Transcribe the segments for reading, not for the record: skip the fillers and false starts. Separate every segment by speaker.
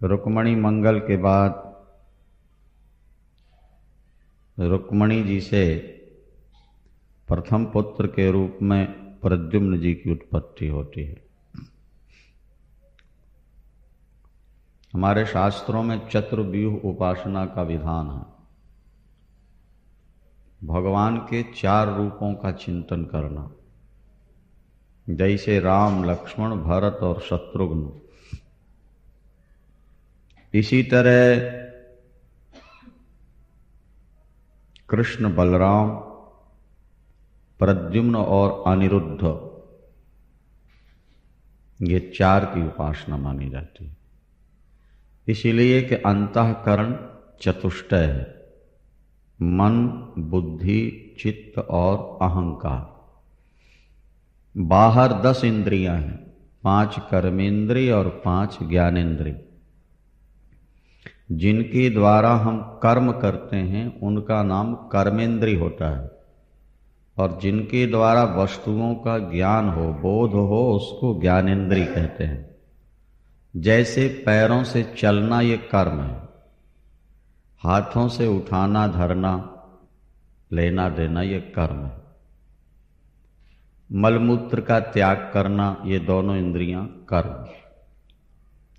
Speaker 1: रुक्मणी मंगल के बाद रुक्मणी जी से प्रथम पुत्र के रूप में प्रद्युम्न जी की उत्पत्ति होती है। हमारे शास्त्रों में चतुर्व्यूह उपासना का विधान है। भगवान के 4 रूपों का चिंतन करना, जैसे राम, लक्ष्मण, भरत और शत्रुघ्न। इसी तरह कृष्ण, बलराम, प्रद्युम्न और अनिरुद्ध, ये 4 की उपासना मानी जाती है। इसीलिए कि अंतःकरण चतुष्टय है, मन, बुद्धि, चित्त और अहंकार। बाहर 10 इंद्रियां हैं, 5 कर्मेंद्रिय और 5 ज्ञानेंद्रिय। जिनके द्वारा हम कर्म करते हैं उनका नाम कर्मेंद्रिय होता है, और जिनके द्वारा वस्तुओं का ज्ञान हो, बोध हो, उसको ज्ञानेंद्रिय कहते हैं। जैसे पैरों से चलना ये कर्म है, हाथों से उठाना, धरना, लेना देना ये कर्म है। मलमूत्र का त्याग करना, ये दोनों इंद्रियां कर्म,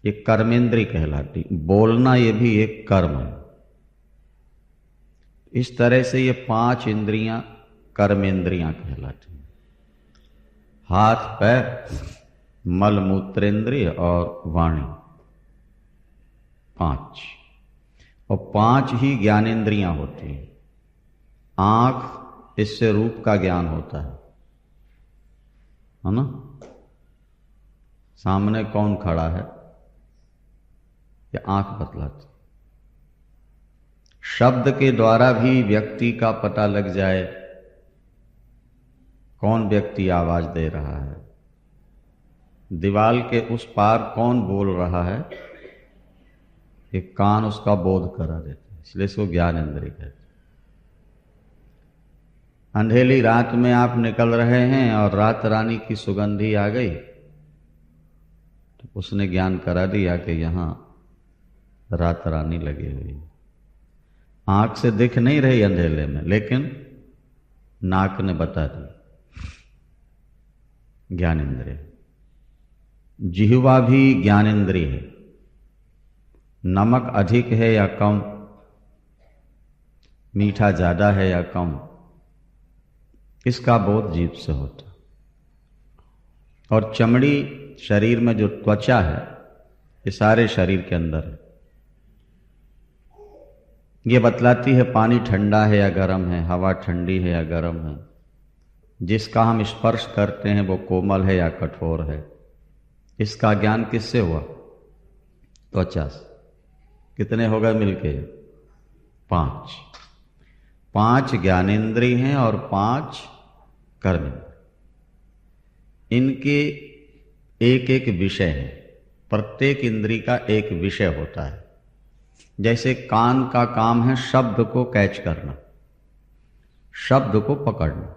Speaker 1: ये कर्मेंद्रिय कहलाती। बोलना ये भी एक कर्म है। इस तरह से ये 5 इंद्रियां कर्मेंद्रियां कहलाती हैं। हाथ, पैर, मल मूत्रेंद्रिय और वाणी, 5। और 5 ही ज्ञानेंद्रियां होती हैं। आंख, इससे रूप का ज्ञान होता है ना। सामने कौन खड़ा है ये आंख बतलाती। शब्द के द्वारा भी व्यक्ति का पता लग जाए, कौन व्यक्ति आवाज दे रहा है। दीवाल के उस पार कौन बोल रहा है, ये कान उसका बोध करा देते हैं, इसलिए इसको ज्ञान इंद्रिय कहते हैं। अंधेरी रात में आप निकल रहे हैं और रात रानी की सुगंधी आ गई, तो उसने ज्ञान करा दिया कि यहां रात रानी लगी हुई है। आंख से दिख नहीं रही अंधेरे में, लेकिन नाक ने बता दी, ज्ञान इंद्रिय। जिह्वा भी ज्ञानेंद्रिय है। नमक अधिक है या कम, मीठा ज्यादा है या कम, इसका बोध जीभ से होता। और चमड़ी, शरीर में जो त्वचा है, ये सारे शरीर के अंदर है। ये बतलाती है पानी ठंडा है या गर्म है, हवा ठंडी है या गर्म है। जिसका हम स्पर्श करते हैं वो कोमल है या कठोर है। इसका ज्ञान किससे हुआ? त्वचा से। कितने हो गए मिलके? 5। 5 ज्ञानेंद्रिय हैं और 5 कर्मेंद्रिय। इनके एक एक विषय है। प्रत्येक इंद्रिय का एक विषय होता है। जैसे कान का काम है शब्द को कैच करना, शब्द को पकड़ना।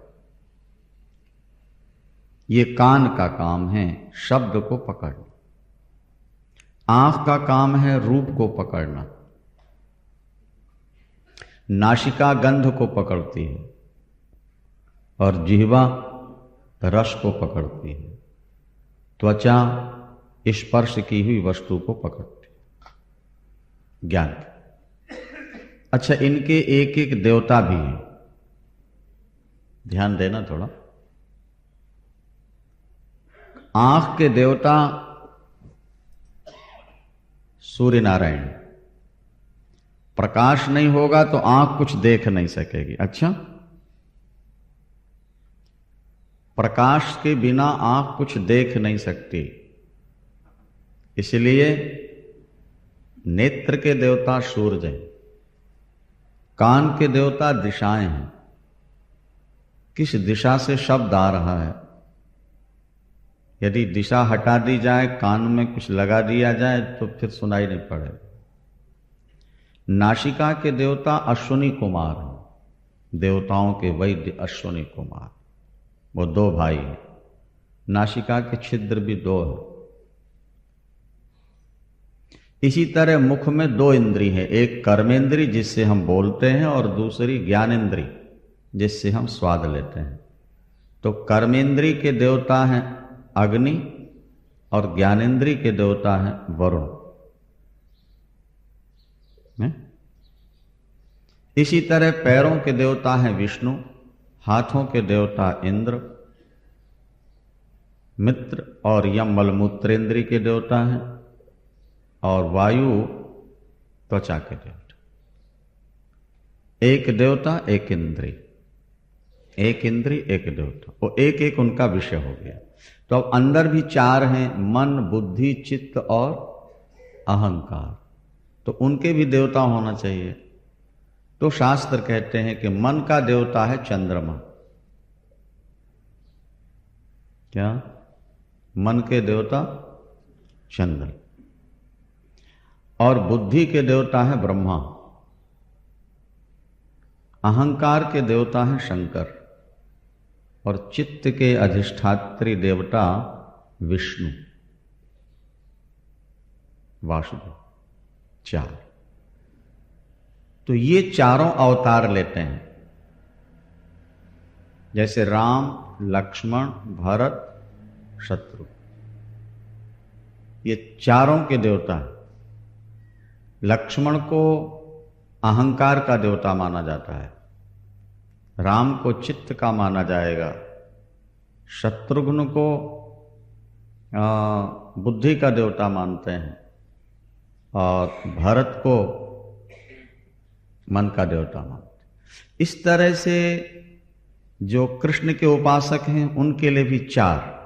Speaker 1: ये कान का काम है शब्द को पकड़ना। आंख का काम है रूप को पकड़ना। नासिका गंध को पकड़ती है और जिह्वा रस को पकड़ती है। त्वचा स्पर्श की हुई वस्तु को पकड़ती है। ज्ञान। अच्छा, इनके एक एक देवता भी हैं, ध्यान देना थोड़ा। आंख के देवता सूर्य नारायण। प्रकाश नहीं होगा तो आंख कुछ देख नहीं सकेगी। अच्छा, प्रकाश के बिना आंख कुछ देख नहीं सकती, इसलिए नेत्र के देवता सूर्य हैं। कान के देवता दिशाएं हैं। किस दिशा से शब्द आ रहा है, यदि दिशा हटा दी जाए, कान में कुछ लगा दिया जाए तो फिर सुनाई नहीं पड़ेगा। नासिका के देवता अश्विनी कुमार हैं। देवताओं के वैद्य अश्विनी कुमार, वो 2 भाई हैं। नासिका के छिद्र भी 2 हैं। इसी तरह मुख में दो इंद्री है, एक कर्मेंद्री जिससे हम बोलते हैं और दूसरी ज्ञानेंद्री जिससे हम स्वाद लेते हैं। तो कर्मेंद्री के देवता हैं अग्नि और ज्ञानेंद्री के देवता हैं वरुण। इसी तरह पैरों के देवता हैं विष्णु, हाथों के देवता इंद्र, मित्र और यम मलमूत्रेंद्री के देवता हैं, और वायु त्वचा के देवता। एक देवता एक इंद्री, एक इंद्री एक देवता, वो एक एक उनका विषय हो गया। तो अब अंदर भी चार हैं, मन बुद्धि चित्त और अहंकार, तो उनके भी देवता होना चाहिए। तो शास्त्र कहते हैं कि मन का देवता है चंद्रमा। क्या? मन के देवता चंद्र, और बुद्धि के देवता है ब्रह्मा, अहंकार के देवता है शंकर, और चित्त के अधिष्ठात्री देवता विष्णु वासुदेव। चार। तो ये चारों अवतार लेते हैं, जैसे राम लक्ष्मण भरत शत्रु, ये चारों के देवता हैं। लक्ष्मण को अहंकार का देवता माना जाता है, राम को चित्त का माना जाएगा, शत्रुघ्न को बुद्धि का देवता मानते हैं, और भरत को मन का देवता मानते हैं। इस तरह से जो कृष्ण के उपासक हैं उनके लिए भी चार,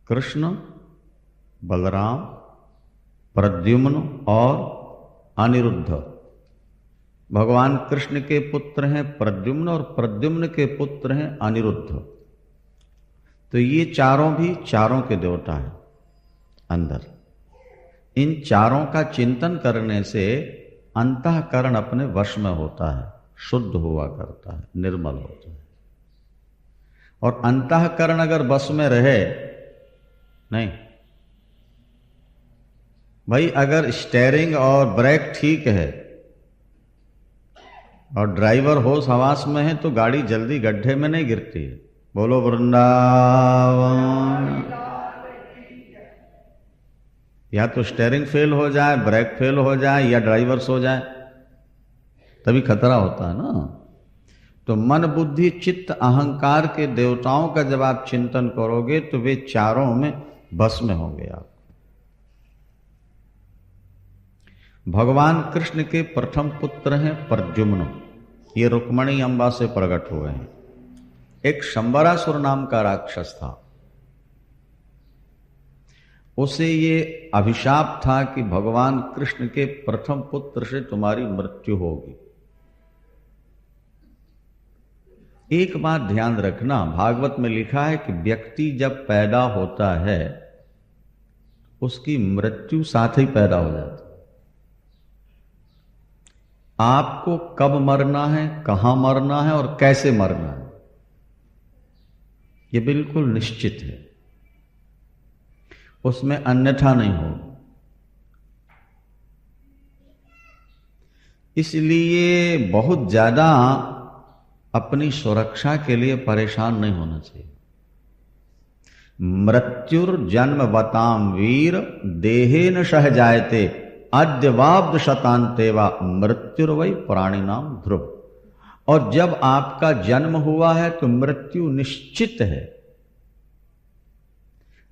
Speaker 1: कृष्ण बलराम प्रद्युम्न और अनिरुद्ध। भगवान कृष्ण के पुत्र हैं प्रद्युम्न और प्रद्युम्न के पुत्र हैं अनिरुद्ध। तो ये चारों भी चारों के देवता हैं अंदर। इन चारों का चिंतन करने से अंतःकरण अपने वश में होता है, शुद्ध हुआ करता है, निर्मल होता है। और अंतःकरण अगर वश में रहे नहीं भाई, अगर स्टीयरिंग और ब्रेक ठीक है और ड्राइवर होश हवास में है तो गाड़ी जल्दी गड्ढे में नहीं गिरती है। बोलो वृंदावन। या तो स्टीयरिंग फेल हो जाए, ब्रेक फेल हो जाए, या ड्राइवर सो जाए, तभी खतरा होता है ना। तो मन बुद्धि चित्त अहंकार के देवताओं का जब आप चिंतन करोगे तो वे चारों में बस में होंगे आप। भगवान कृष्ण के प्रथम पुत्र हैं प्रद्युम्न, ये रुक्मणी अम्बा से प्रकट हुए हैं। एक शंबरासुर नाम का राक्षस था, उसे ये अभिशाप था कि भगवान कृष्ण के प्रथम पुत्र से तुम्हारी मृत्यु होगी। एक बात ध्यान रखना, भागवत में लिखा है कि व्यक्ति जब पैदा होता है उसकी मृत्यु साथ ही पैदा हो जाती है। आपको कब मरना है, कहां मरना है और कैसे मरना है, यह बिल्कुल निश्चित है, उसमें अन्यथा नहीं हो। इसलिए बहुत ज्यादा अपनी सुरक्षा के लिए परेशान नहीं होना चाहिए। मृत्युर्जन्मवताम वीर देहेन सह जायते अद्यवाब्द शतान्तेवा मृत्युर्वै प्राणिनाम ध्रुव। और जब आपका जन्म हुआ है तो मृत्यु निश्चित है,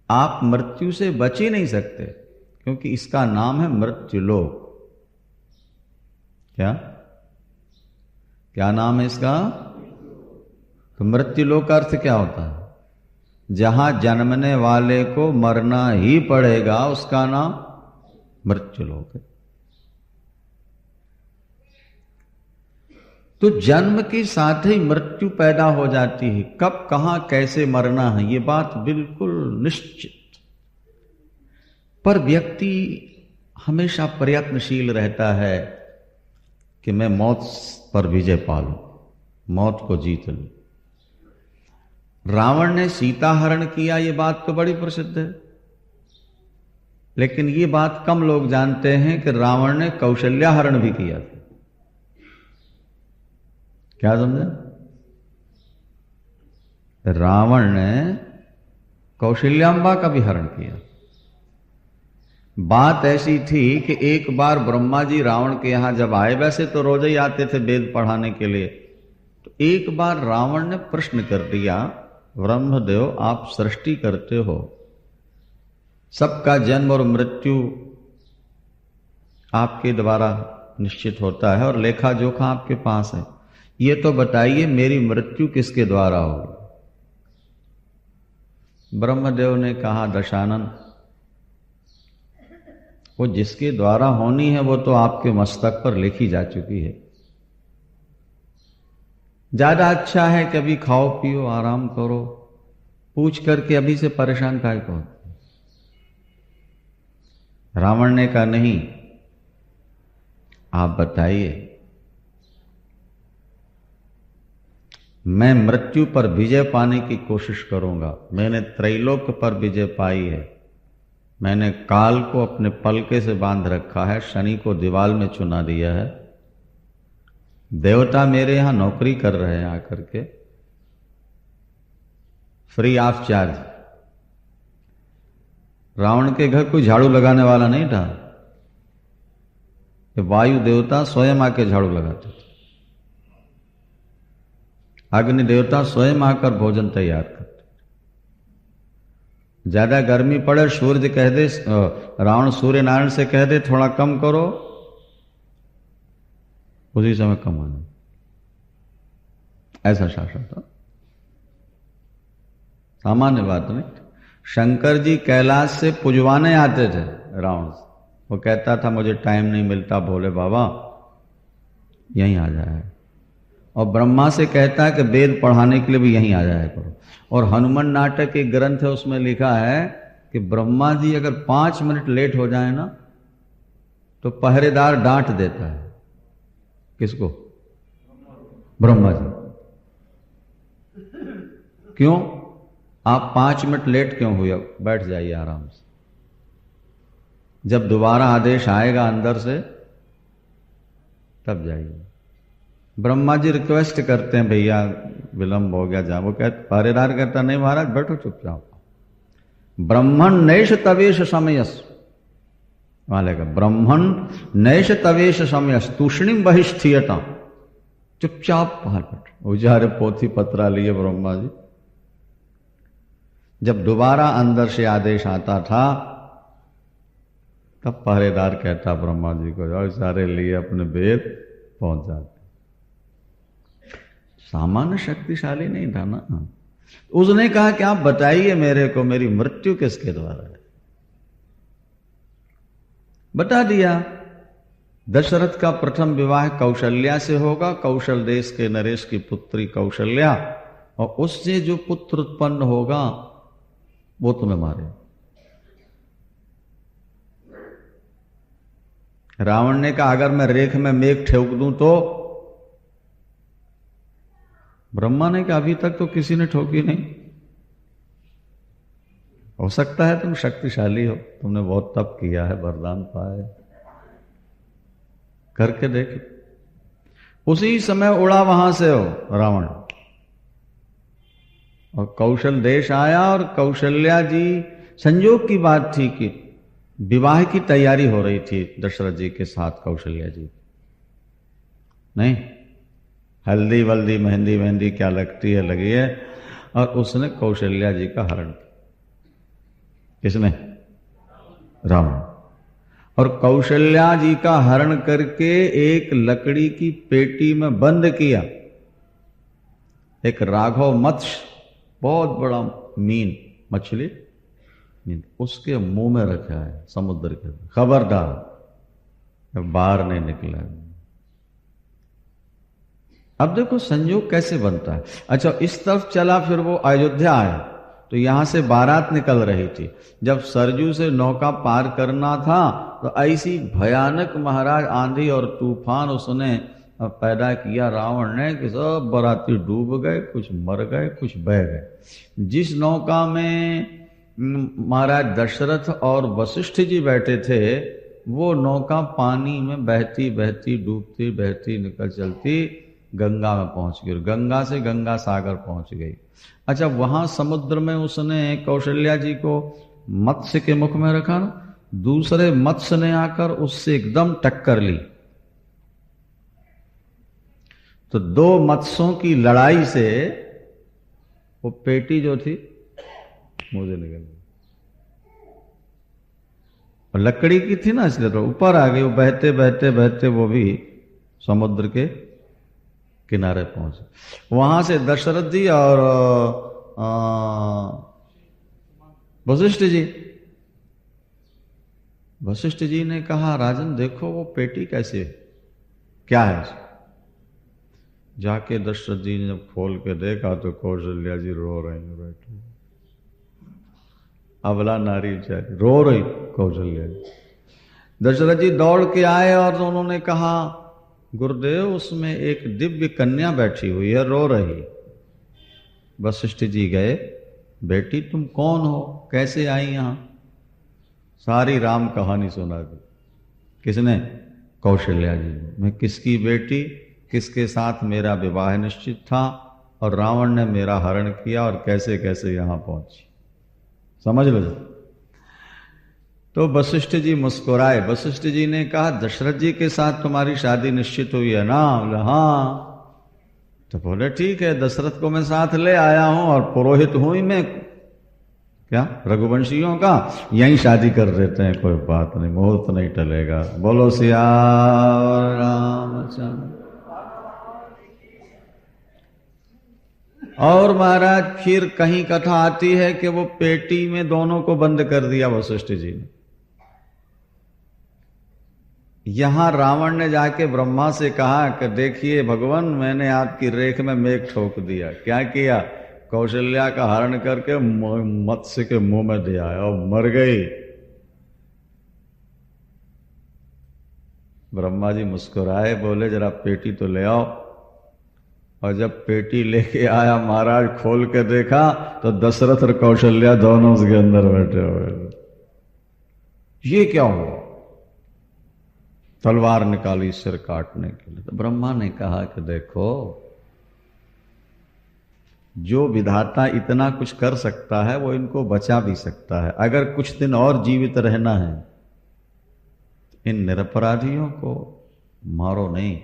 Speaker 1: आप मृत्यु से बच ही नहीं सकते, क्योंकि इसका नाम है मृत्युलोक। क्या क्या नाम है इसका? तो मृत्युलोक का अर्थ क्या होता है? जहां जन्मने वाले को मरना ही पड़ेगा, उसका नाम मृत्युलोक है। तो जन्म के साथ ही मृत्यु पैदा हो जाती है। कब कहां कैसे मरना है ये बात बिल्कुल निश्चित। पर व्यक्ति हमेशा प्रयत्नशील रहता है कि मैं मौत पर विजय पा लूं, मौत को जीत लूं। रावण ने सीता हरण किया, ये बात तो बड़ी प्रसिद्ध है। लेकिन ये बात कम लोग जानते हैं कि रावण ने कौशल्या हरण भी किया था। क्या समझे? रावण ने कौशल्याम्बा का भी हरण किया। बात ऐसी थी कि एक बार ब्रह्मा जी रावण के यहां जब आए, वैसे तो रोज ही आते थे वेद पढ़ाने के लिए, तो एक बार रावण ने प्रश्न कर दिया, ब्रह्मदेव आप सृष्टि करते हो, सबका जन्म और मृत्यु आपके द्वारा निश्चित होता है और लेखा जोखा आपके पास है, ये तो बताइए मेरी मृत्यु किसके द्वारा होगी? ब्रह्मदेव ने कहा, दशानन वो जिसके द्वारा होनी है वो तो आपके मस्तक पर लिखी जा चुकी है। ज्यादा अच्छा है कि अभी खाओ पियो आराम करो, पूछ करके अभी से परेशान काहे को? रावण ने कहा नहीं, आप बताइए, मैं मृत्यु पर विजय पाने की कोशिश करूंगा। मैंने त्रैलोक पर विजय पाई है, मैंने काल को अपने पलके से बांध रखा है, शनि को दीवाल में चुना दिया है, देवता मेरे यहां नौकरी कर रहे हैं आकर के फ्री ऑफ चार्ज। रावण के घर कोई झाड़ू लगाने वाला नहीं था, वायु देवता स्वयं आके झाड़ू लगाते थे, अग्नि देवता स्वयं आकर भोजन तैयार करते। ज्यादा गर्मी पड़े, सूर्य कह दे, रावण सूर्य नारायण से कह दे थोड़ा कम करो, उसी समय कम आना, ऐसा शासन था। सामान्य बात नहीं। शंकर जी कैलाश से पुजवाने आते थे रावण से, वो कहता था मुझे टाइम नहीं मिलता भोले बाबा, यहीं आ जाए, और ब्रह्मा से कहता है कि वेद पढ़ाने के लिए भी यहीं आ जाया करो। और हनुमान नाटक एक ग्रंथ है, उसमें लिखा है कि ब्रह्मा जी अगर 5 मिनट लेट हो जाए ना तो पहरेदार डांट देता है। किसको? ब्रह्मा जी। क्यों? आप 5 मिनट लेट क्यों हुए? बैठ जाइए आराम से, जब दोबारा आदेश आएगा अंदर से तब जाइए। ब्रह्मा जी रिक्वेस्ट करते हैं, भैया विलंब हो गया जा, वो कहते, पहरेदार कहता नहीं महाराज बैठो चुपचाप। ब्रह्मण नैष तवेश समयस, वाले का ब्रह्मण नैष तवेश समयस तूषणिम बहिष्ठीयता, चुपचाप बाहर बैठो। उजारे पोथी पत्रा लिए ब्रह्मा जी। जब दोबारा अंदर से आदेश आता था तब पहरेदार कहता ब्रह्मा जी को, जाओ सारे लिए अपने वेद पहुंच जाते। सामान्य शक्तिशाली नहीं था ना। उसने कहा कि आप बताइए मेरे को मेरी मृत्यु किसके द्वारा है? बता दिया, दशरथ का प्रथम विवाह कौशल्या से होगा, कौशल देश के नरेश की पुत्री कौशल्या, और उससे जो पुत्र उत्पन्न होगा वो तुम्हें मारे। रावण ने कहा अगर मैं रेख में मेघ ठोक दूं तो? ब्रह्मा ने कहा अभी तक तो किसी ने ठोकी नहीं, हो सकता है तुम शक्तिशाली हो, तुमने बहुत तप किया है, वरदान पाए, करके देख। उसी समय उड़ा वहां से हो रावण, और कौशल देश आया, और कौशल्या जी, संयोग की बात थी कि विवाह की तैयारी हो रही थी दशरथ जी के साथ कौशल्या जी, नहीं हल्दी वल्दी मेहंदी मेहंदी क्या लगती है लगी है, और उसने कौशल्या जी का हरण किया। किसने? रावण। और कौशल्या जी का हरण करके एक लकड़ी की पेटी में बंद किया। एक राघव मत्स्य, बहुत बड़ा मीन, मछली, उसके मुंह में रखा है समुद्र के, खबरदार बाहर नहीं निकला। अब देखो संयोग कैसे बनता है। अच्छा, इस तरफ चला, फिर वो अयोध्या आया तो यहां से बारात निकल रही थी। जब सरजू से नौका पार करना था तो ऐसी भयानक महाराज आंधी और तूफान उसने पैदा किया रावण ने कि सब बाराती डूब गए, कुछ मर गए, कुछ बह गए। जिस नौका में महाराज दशरथ और वशिष्ठ जी बैठे थे, वो नौका पानी में बहती बहती डूबती बहती निकल चलती गंगा में पहुंच गई, गंगा से गंगा सागर पहुंच गई। अच्छा, वहां समुद्र में उसने कौशल्या जी को मत्स्य के मुख में रखा ना, दूसरे मत्स्य ने आकर उससे एकदम टक्कर ली, तो दो मत्स्यों की लड़ाई से वो पेटी जो थी मुझे निकल गई, और लकड़ी की थी ना, इसलिए तो ऊपर आ गई। वो बहते बहते बहते वो भी समुद्र के किनारे पहुंचे। वहां से दशरथ जी और वशिष्ठ जी ने कहा, राजन देखो वो पेटी कैसे, क्या है? जाके दशरथ जी ने जब खोल के देखा तो कौशल्या जी रो रही हैं बैठी, अबला नारी बेचारी रो रही कौशल्या जी। दशरथ जी दौड़ के आए और उन्होंने कहा, गुरुदेव उसमें एक दिव्य कन्या बैठी हुई है, रो रही। वशिष्ठ जी गए, बेटी तुम कौन हो, कैसे आई यहां? सारी राम कहानी सुना दी। किसने? कौशल्या जी ने। मैं किसकी बेटी, किसके साथ मेरा विवाह निश्चित था, और रावण ने मेरा हरण किया, और कैसे कैसे यहां पहुंची, समझ लो। तो वशिष्ठ जी मुस्कुराए। वशिष्ठ जी ने कहा, दशरथ जी के साथ तुम्हारी शादी निश्चित हुई है ना? बोले हाँ। तो बोले ठीक है, दशरथ को मैं साथ ले आया हूं, और पुरोहित हूं ही मैं, क्या रघुवंशियों का, यहीं शादी कर देते हैं, कोई बात नहीं, मुहूर्त नहीं टलेगा। बोलो सियावर रामचंद्र। और महाराज फिर कहीं कथा आती है कि वो पेटी में दोनों को बंद कर दिया वशिष्ठ जी ने। यहां रावण ने जाके ब्रह्मा से कहा कि देखिए भगवान, मैंने आपकी रेख में मेघ ठोक दिया। क्या किया? कौशल्या का हरण करके मत्स्य के मुंह में दिया और मर गई। ब्रह्मा जी मुस्कुराए, बोले जरा पेटी तो ले आओ। और जब पेटी लेके आया महाराज, खोल के देखा तो दशरथ और कौशल्या दोनों उसके अंदर बैठे हुए। ये क्या हुआ? तलवार निकाली सिर काटने के लिए। तो ब्रह्मा ने कहा कि देखो, जो विधाता इतना कुछ कर सकता है वो इनको बचा भी सकता है। अगर कुछ दिन और जीवित रहना है, इन निरपराधियों को मारो नहीं,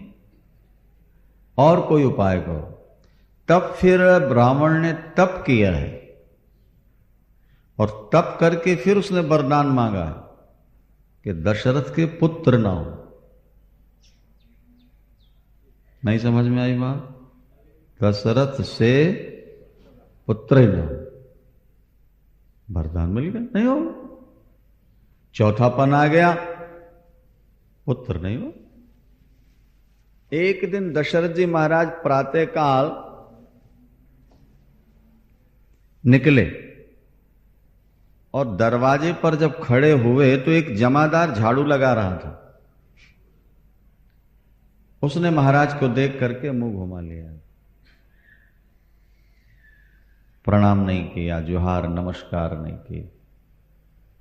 Speaker 1: और कोई उपाय करो। तब फिर ब्राह्मण ने तप किया है, और तप करके फिर उसने वरदान मांगा कि दशरथ के पुत्र ना हो। नहीं समझ में आई बात? दशरथ से पुत्र ही ना हो। वरदान मिल गया, नहीं हो। चौथापन आ गया, पुत्र नहीं हो। एक दिन दशरथ जी महाराज प्रातः काल निकले, और दरवाजे पर जब खड़े हुए तो एक जमादार झाड़ू लगा रहा था। उसने महाराज को देख करके मुंह घुमा लिया, प्रणाम नहीं किया, जोहार नमस्कार नहीं की।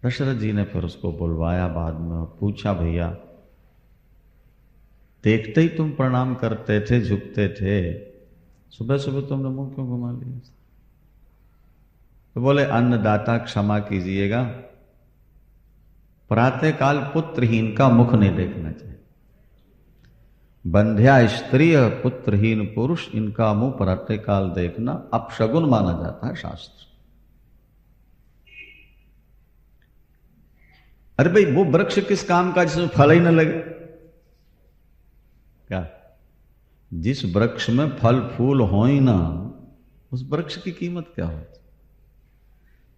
Speaker 1: दशरथ जी ने फिर उसको बुलवाया बाद में और पूछा, भैया देखते ही तुम प्रणाम करते थे, झुकते थे, सुबह सुबह तुमने मुंह क्यों घुमा लिया? तो बोले, अन्नदाता क्षमा कीजिएगा, प्रातःकाल पुत्रहीन का मुख नहीं देखना चाहिए। बंध्या स्त्री पुत्रहीन पुरुष, इनका मुंह प्रातःकाल देखना अपशगुन माना जाता है शास्त्र। अरे भाई, वो वृक्ष किस काम का जिसमें फल ही न लगे? क्या? जिस वृक्ष में फल फूल हो ही ना, उस वृक्ष की कीमत क्या होती?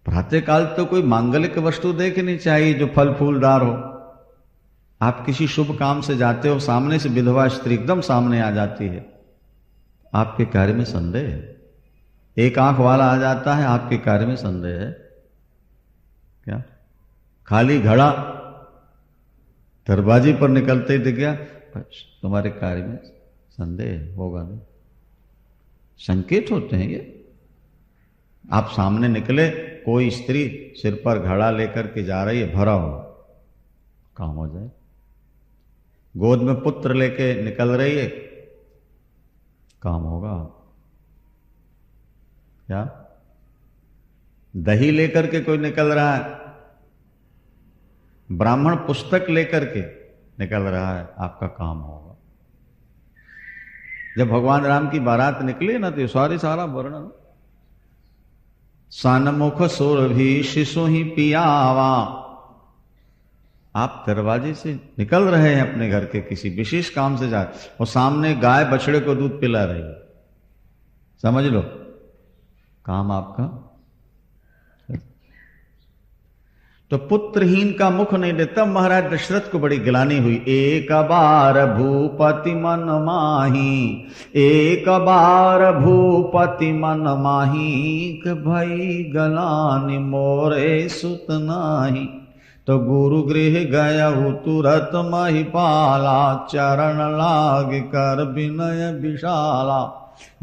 Speaker 1: प्रातःकाल तो कोई मांगलिक वस्तु देखनी चाहिए जो फल फूलदार हो। आप किसी शुभ काम से जाते हो, सामने से विधवा स्त्री एकदम सामने आ जाती है, आपके कार्य में संदेह है। एक आंख वाला आ जाता है, आपके कार्य में संदेह है क्या? खाली घड़ा दरवाजे पर निकलते ही दिख गया, तुम्हारे कार्य में संदेह होगा नहीं। संकेत होते हैं ये। आप सामने निकले, कोई स्त्री सिर पर घड़ा लेकर के जा रही है, भरा हो, काम हो जाए। गोद में पुत्र लेके निकल रही है, काम होगा। क्या? दही लेकर के कोई निकल रहा है, ब्राह्मण पुस्तक लेकर के निकल रहा है, आपका काम होगा। जब भगवान राम की बारात निकली ना, तो सारा वर्णन, सन्मुख सुर भी शिशु ही पियावा। आप दरवाजे से निकल रहे हैं अपने घर के किसी विशेष काम से जाए, और सामने गाय बछड़े को दूध पिला रही है, समझ लो काम आपका। तो पुत्रहीन का मुख नहीं देता। महाराज दशरथ को बड़ी गिलानी हुई। एक बार भूपति मन माही, एक बार भूपति मन माही, भई गलानी मोरे सुत नाही। तो गुरु गृह गयहु तुरत महिपाला, चरण लाग कर विनय विशाला।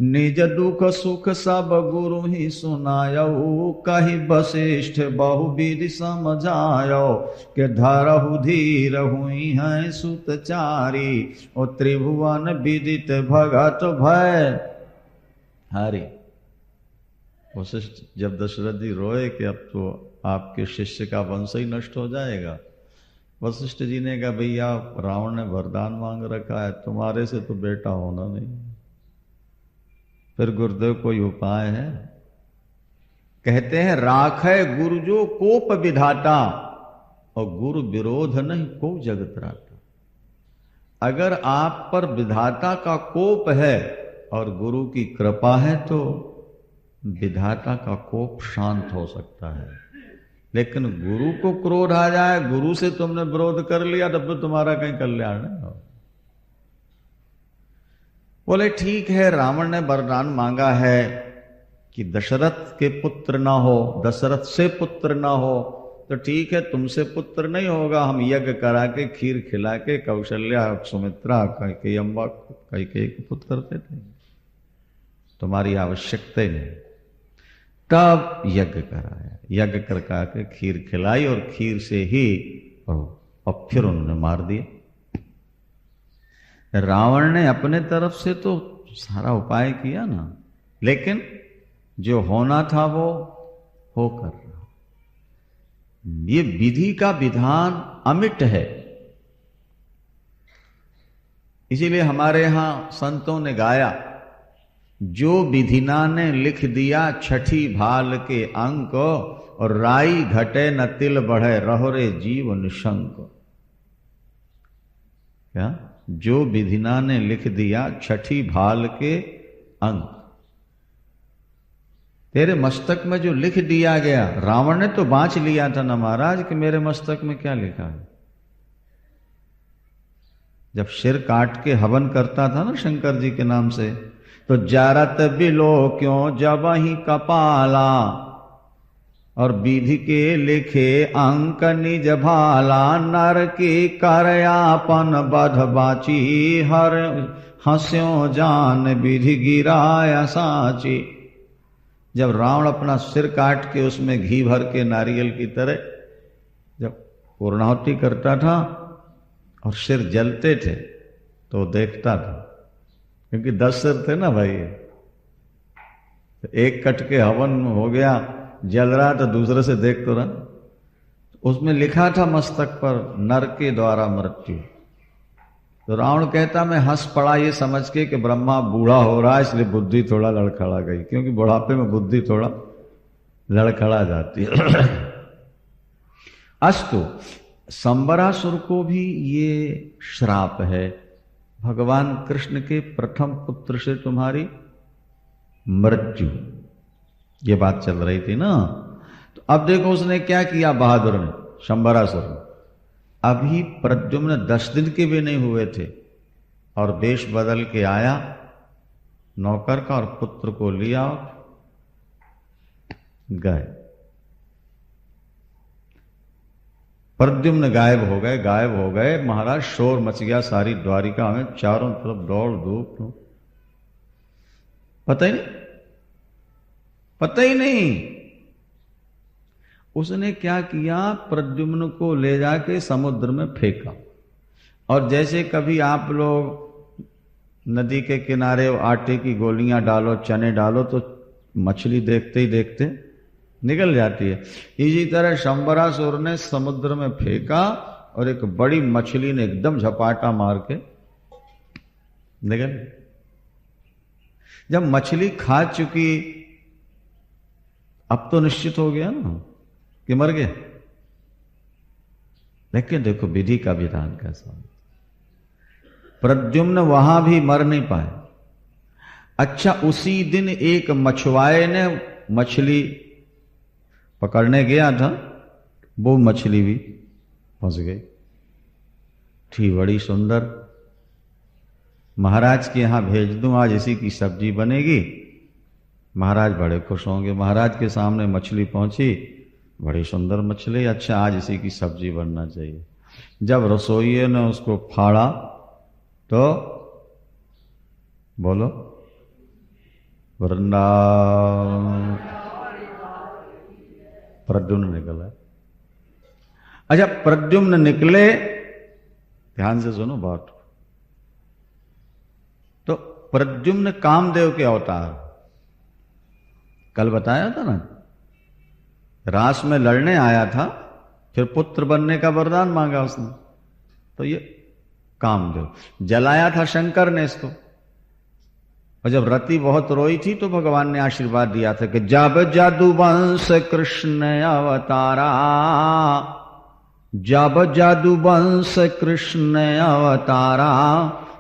Speaker 1: निज दुख सुख सब गुरु ही सुनायो, कहि वशिष्ठ बहुविधि समझायो। के धरहु धीर हुई है सुतचारी, ओ त्रिभुवन विदित भगत भय हरि। वशिष्ठ जब दशरथ जी रोए कि अब तो आपके शिष्य का वंश ही नष्ट हो जाएगा, वशिष्ठ जी ने कहा भैया रावण ने वरदान मांग रखा है, तुम्हारे से तो बेटा होना नहीं। फिर गुरुदेव कोई उपाय है? कहते हैं राखै गुरु जो कोप विधाता, और गुरु विरोध नहीं को जगत राता। अगर आप पर विधाता का कोप है और गुरु की कृपा है, तो विधाता का कोप शांत हो सकता है। लेकिन गुरु को क्रोध आ जाए, गुरु से तुमने विरोध कर लिया, तब तो तुम्हारा कहीं कल्याण नहीं हो। बोले ठीक है, रावण ने वरदान मांगा है कि दशरथ के पुत्र ना हो, दशरथ से पुत्र ना हो, तो ठीक है तुमसे पुत्र नहीं होगा, हम यज्ञ करा के खीर खिला के कौशल्या सुमित्रा कैकेयी अम्बा कैकेयी को पुत्र करते थे, तुम्हारी आवश्यकता ही नहीं। तब यज्ञ कराया, यज्ञ करका के खीर खिलाई, और खीर से ही और फिर उन्होंने मार दिया। रावण ने अपने तरफ से तो सारा उपाय किया ना, लेकिन जो होना था वो होकर रहा। ये विधि का विधान अमिट है। इसीलिए हमारे यहां संतों ने गाया, जो विधिना ने लिख दिया छठी भाल के अंक, और राई घटे न तिल बढ़े रहो रे जीव निशंक। क्या? जो विधिना ने लिख दिया छठी भाल के अंक, तेरे मस्तक में जो लिख दिया गया, रावण ने तो बांच लिया था ना महाराज कि मेरे मस्तक में क्या लिखा है। जब सिर काट के हवन करता था ना शंकर जी के नाम से, तो जारत बिलो क्यों जब ही कपाला, और विधि के लिखे अंक निज भाला। नर की करयापन बध बाची, हर हंस्यो जान विधि गिराया साची। जब रावण अपना सिर काट के उसमें घी भर के नारियल की तरह जब पूर्णाहुति करता था और सिर जलते थे, तो देखता था, क्योंकि 10 सिर थे ना भाई, तो एक कट के हवन हो गया, जल रहा तो दूसरे से देख तो रहा। उसमें लिखा था मस्तक पर नर के द्वारा मृत्यु। तो रावण कहता मैं हंस पड़ा ये समझ के कि ब्रह्मा बूढ़ा हो रहा है, इसलिए बुद्धि थोड़ा लड़खड़ा गई, क्योंकि बुढ़ापे में बुद्धि थोड़ा लड़खड़ा जाती है। अस्तु, संबरासुर को भी ये श्राप है, भगवान कृष्ण के प्रथम पुत्र से तुम्हारी मृत्यु, ये बात चल रही थी ना। तो अब देखो उसने क्या किया बहादुर ने, शंबरासुर ने। अभी प्रद्युम्न 10 दिन के भी नहीं हुए थे और वेश बदल के आया नौकर का, और पुत्र को लिया गए। प्रद्युम्न गायब हो गए। महाराज शोर मच गया सारी द्वारिका में, चारों तरफ दौड़ धूप, पता ही नहीं। पता ही नहीं। उसने क्या किया, प्रद्युम्न को ले जाके समुद्र में फेंका। और जैसे कभी आप लोग नदी के किनारे आटे की गोलियां डालो, चने डालो, तो मछली देखते ही देखते निकल जाती है। इसी तरह शंबरासुर ने समुद्र में फेंका और एक बड़ी मछली ने एकदम झपाटा मार के निकल। जब मछली खा चुकी, अब तो निश्चित हो गया ना कि मर गया। लेकिन देखो विधि का विधान कैसा। प्रद्युम्न वहां भी मर नहीं पाए। अच्छा, उसी दिन एक मछुआरे ने मछली पकड़ने गया था, वो मछली भी फंस गई थी, बड़ी सुंदर। महाराज के यहां भेज दूं, आज इसी की सब्जी बनेगी। महाराज बड़े खुश होंगे। महाराज के सामने मछली पहुंची, बड़ी सुंदर मछली, अच्छा आज इसी की सब्जी बनना चाहिए। जब रसोइये ने उसको फाड़ा तो बोलो वृंदावन, प्रद्युम्न निकला। अच्छा, प्रद्युम्न निकले, ध्यान से सुनो बात। तो प्रद्युम्न कामदेव के अवतार, कल बताया था ना, रास में लड़ने आया था, फिर पुत्र बनने का वरदान मांगा उसने। तो ये कामदेव, जलाया था शंकर ने इसको। और जब रति बहुत रोई थी तो भगवान ने आशीर्वाद दिया था कि जब जादूवंश कृष्ण अवतारा, जब जादूवंश कृष्ण अवतारा,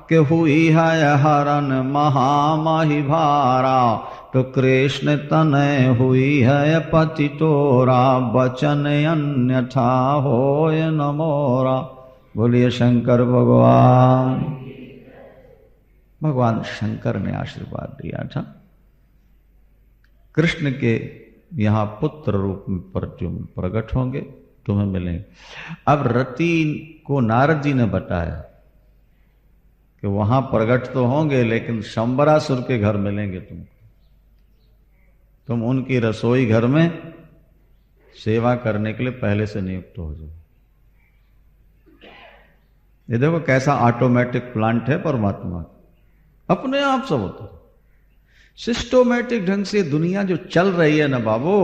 Speaker 1: के हुई है हरण महामाही भारा, तो कृष्ण तनय हुई है पति तोरा, बचन अन्यथा होय न मोरा। बोलिए शंकर भगवान। भगवान शंकर ने आशीर्वाद दिया था। कृष्ण के यहां पुत्र रूप में प्रद्युम्न प्रकट होंगे, तुम्हें मिलेंगे। अब रति को नारद जी ने बताया कि वहां प्रकट तो होंगे, लेकिन शंबरासुर के घर मिलेंगे तुमको। तुम उनकी रसोई घर में सेवा करने के लिए पहले से नियुक्त हो जाओ। ये देखो कैसा ऑटोमेटिक प्लांट है परमात्मा, अपने आप सब होता है। सिस्टोमेटिक ढंग से दुनिया जो चल रही है ना बाबू,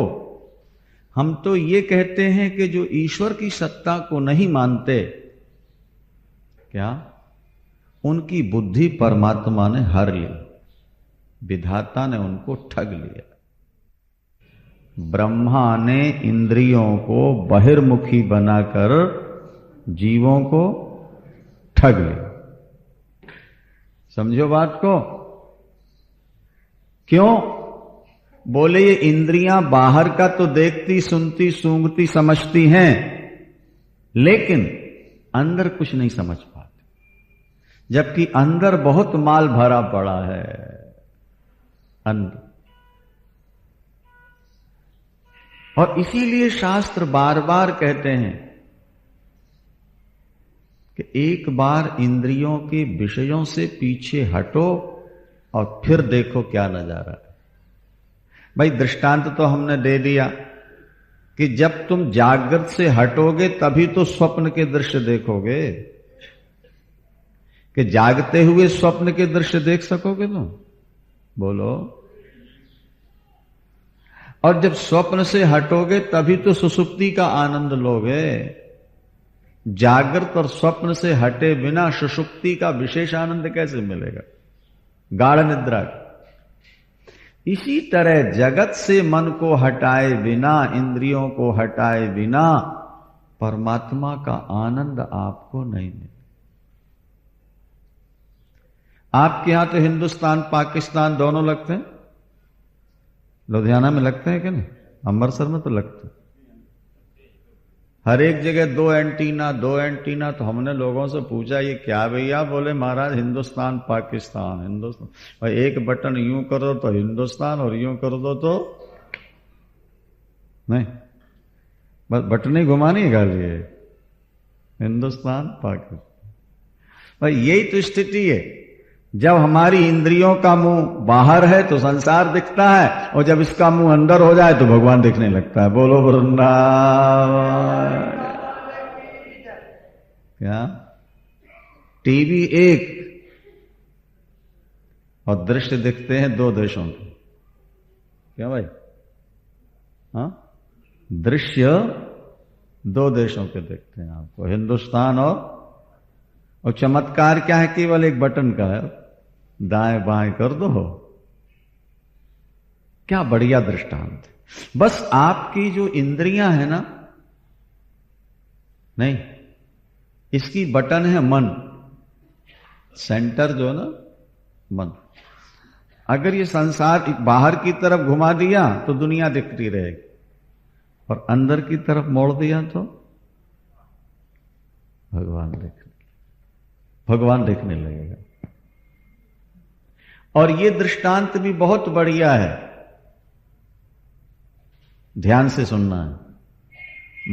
Speaker 1: हम तो ये कहते हैं कि जो ईश्वर की सत्ता को नहीं मानते, क्या उनकी बुद्धि परमात्मा ने हर ली, विधाता ने उनको ठग लिया। ब्रह्मा ने इंद्रियों को बहिर्मुखी बनाकर जीवों को ठग लिया। समझो बात को। क्यों? बोले ये इंद्रियां बाहर का तो देखती, सुनती, सूंघती, समझती हैं, लेकिन अंदर कुछ नहीं समझ पाती, जबकि अंदर बहुत माल भरा पड़ा है अंदर। और इसीलिए शास्त्र बार बार कहते हैं कि एक बार इंद्रियों के विषयों से पीछे हटो और फिर देखो क्या नजारा है। भाई दृष्टांत तो हमने दे दिया कि जब तुम जागृत से हटोगे तभी तो स्वप्न के दृश्य देखोगे, कि जागते हुए स्वप्न के दृश्य देख सकोगे तुम? बोलो। और जब स्वप्न से हटोगे तभी तो सुसुप्ति का आनंद लोगे। जागृत और स्वप्न से हटे बिना सुषुप्ति का विशेष आनंद कैसे मिलेगा? गाढ़ निद्रा। इसी तरह जगत से मन को हटाए बिना, इंद्रियों को हटाए बिना परमात्मा का आनंद आपको नहीं मिले। आपके यहां तो हिंदुस्तान पाकिस्तान दोनों लगते हैं। लुधियाना में लगते हैं कि नहीं? अमृतसर में तो लगते हैं। हर एक जगह दो एंटीना। तो हमने लोगों से पूछा ये क्या भैया? बोले महाराज हिंदुस्तान पाकिस्तान। हिंदुस्तान भाई एक बटन यूं कर दो तो हिंदुस्तान और यूं कर दो तो नहीं, बस बटन ही घुमानी है गाली है। हिंदुस्तान पाकिस्तान, भाई यही तो स्थिति है। जब हमारी इंद्रियों का मुंह बाहर है तो संसार दिखता है, और जब इसका मुंह अंदर हो जाए तो भगवान दिखने लगता है। बोलो वृंदावन। क्या टीवी एक और दृश्य दिखते हैं दो देशों के। क्या भाई? हाँ, दृश्य दो देशों के दिखते हैं आपको, हिंदुस्तान और चमत्कार क्या है? केवल एक बटन का है, दाएं बाएं कर दो। क्या बढ़िया दृष्टांत। बस आपकी जो इंद्रियां है ना, नहीं, इसकी बटन है मन, सेंटर जो है ना मन। अगर ये संसार बाहर की तरफ घुमा दिया तो दुनिया दिखती रहेगी, और अंदर की तरफ मोड़ दिया तो भगवान देखने लगेगा। और ये दृष्टांत भी बहुत बढ़िया है, ध्यान से सुनना है।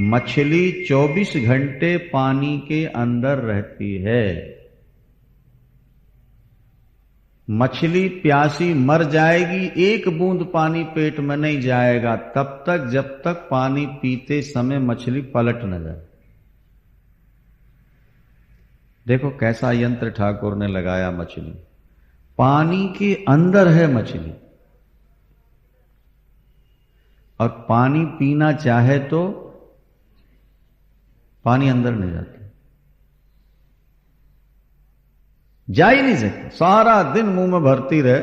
Speaker 1: मछली 24 घंटे पानी के अंदर रहती है। मछली प्यासी मर जाएगी, एक बूंद पानी पेट में नहीं जाएगा तब तक जब तक पानी पीते समय मछली पलट न जाए। देखो कैसा यंत्र ठाकुर ने लगाया। मछली पानी के अंदर है मछली, और पानी पीना चाहे तो पानी अंदर नहीं जाता, जा ही नहीं सकता। सारा दिन मुंह में भरती रहे,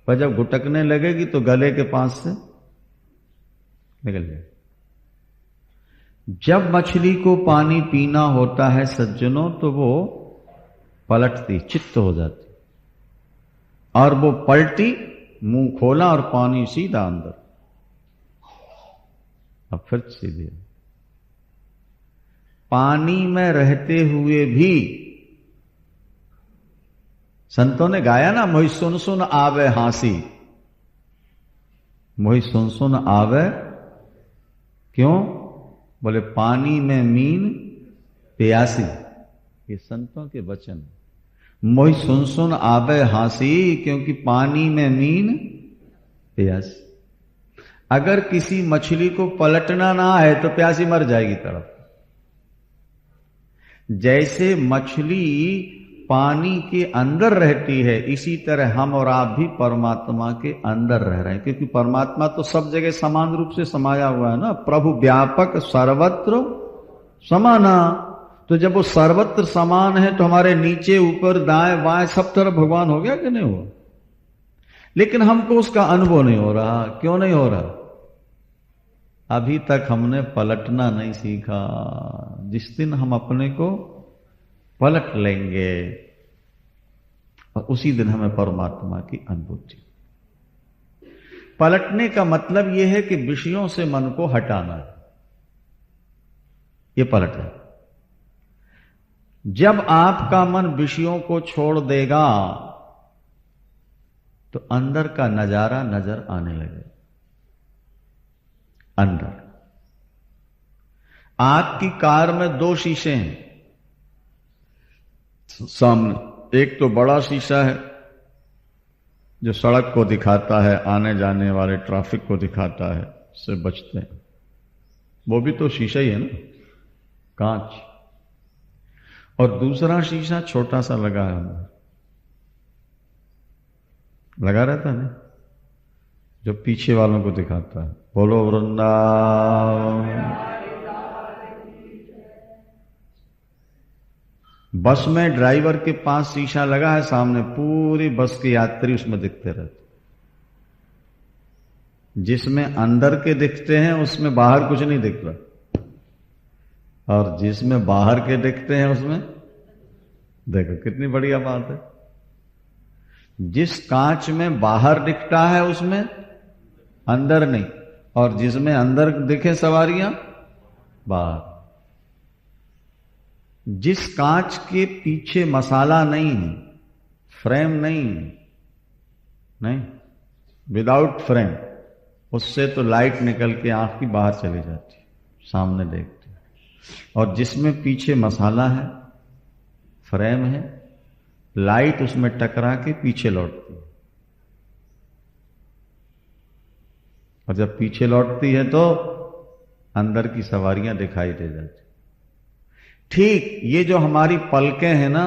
Speaker 1: पर जब घुटकने लगेगी तो गले के पास से निकल जाए। जब मछली को पानी पीना होता है सज्जनों, तो वो पलटती, चित्त हो जाती, और वो पलटी, मुंह खोला और पानी सीधा अंदर, अब फिर सीधे। पानी में रहते हुए भी संतों ने गाया ना, मोहि सुन सुन आवे हांसी, मोहि सुन सुन आवे। क्यों? बोले पानी में मीन प्यासी। ये संतों के वचन। मोहि सुन सुन आवे हांसी, क्योंकि पानी में मीन प्यासी। अगर किसी मछली को पलटना ना है तो प्यासी मर जाएगी तरफ। जैसे मछली पानी के अंदर रहती है, इसी तरह हम और आप भी परमात्मा के अंदर रह रहे हैं, क्योंकि परमात्मा तो सब जगह समान रूप से समाया हुआ है ना। प्रभु व्यापक सर्वत्र समाना। तो जब वो सर्वत्र समान है तो हमारे नीचे ऊपर दाएं बाएं सब तरफ भगवान हो गया कि नहीं हुआ? लेकिन हमको उसका अनुभव नहीं हो रहा। क्यों नहीं हो रहा? अभी तक हमने पलटना नहीं सीखा। जिस दिन हम अपने को पलट लेंगे, और उसी दिन हमें परमात्मा की अनुभूति। पलटने का मतलब यह है कि विषयों से मन को हटाना है, यह पलट है। जब आपका मन विषयों को छोड़ देगा तो अंदर का नजारा नजर आने लगे। अंदर आपकी कार में दो शीशे हैं सामने। एक तो बड़ा शीशा है जो सड़क को दिखाता है, आने जाने वाले ट्रैफिक को दिखाता है, उससे बचते हैं। वो भी तो शीशा ही है ना, कांच। और दूसरा शीशा छोटा सा लगा है, लगा रहता है ना, जो पीछे वालों को दिखाता है। बोलो वृंदावन। बस में ड्राइवर के पास शीशा लगा है सामने, पूरी बस के यात्री उसमें दिखते रहते। जिसमें अंदर के दिखते हैं उसमें बाहर कुछ नहीं दिख रहा, और जिसमें बाहर के दिखते हैं उसमें देखो कितनी बढ़िया बात है। जिस कांच में बाहर दिखता है उसमें अंदर नहीं, और जिसमें अंदर दिखे सवारियां बाहर। जिस कांच के पीछे मसाला नहीं, फ्रेम नहीं, विदाउट फ्रेम, उससे तो लाइट निकल के आंख की बाहर चली जाती, सामने देखते हैं। और जिसमें पीछे मसाला है, फ्रेम है, लाइट उसमें टकरा के पीछे लौटती है, और जब पीछे लौटती है तो अंदर की सवारियां दिखाई दे जाती। ठीक ये जो हमारी पलकें हैं ना,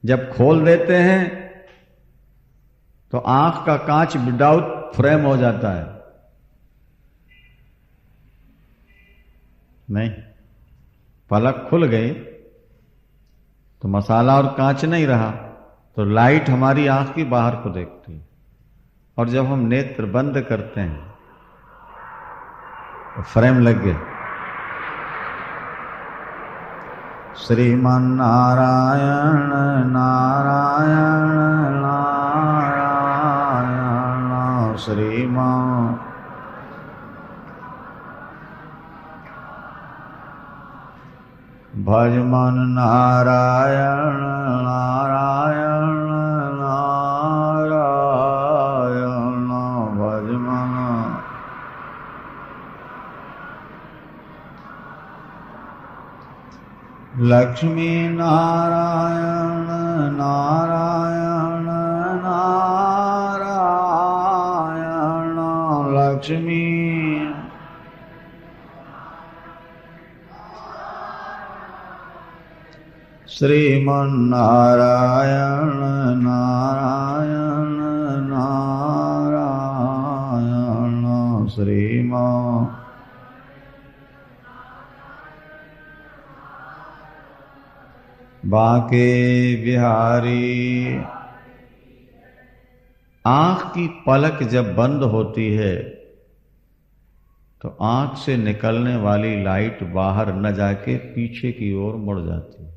Speaker 1: जब खोल देते हैं तो आंख का कांच विदाउट फ्रेम हो जाता है। नहीं, पलक खुल गई तो मसाला और कांच नहीं रहा, तो लाइट हमारी आंख की बाहर को देखती है। और जब हम नेत्र बंद करते हैं तो फ्रेम लग गया। श्रीमन नारायण नारायण नारायण श्रीमान भजमन नारायण नारायण नारायण भजमन लक्ष्मी नारायण नारायण नारायण लक्ष्मी श्रीमन्नारायण नारायण नारायण श्रीमान बांके बिहारी। आंख की पलक जब बंद होती है तो आंख से निकलने वाली लाइट बाहर न जाके पीछे की ओर मुड़ जाती है,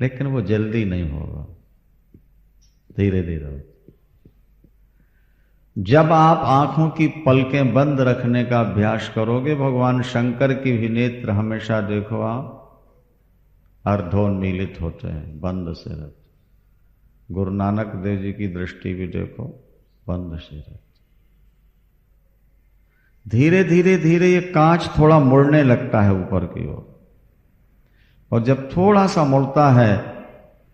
Speaker 1: लेकिन वो जल्दी नहीं होगा, धीरे धीरे। जब आप आंखों की पलकें बंद रखने का अभ्यास करोगे, भगवान शंकर की भी नेत्र हमेशा देखो आप अर्धोन्मीलित होते हैं, बंद से रहते। गुरु नानक देव जी की दृष्टि भी देखो बंद से रहती। धीरे धीरे धीरे ये कांच थोड़ा मुड़ने लगता है ऊपर की ओर, और जब थोड़ा सा मुड़ता है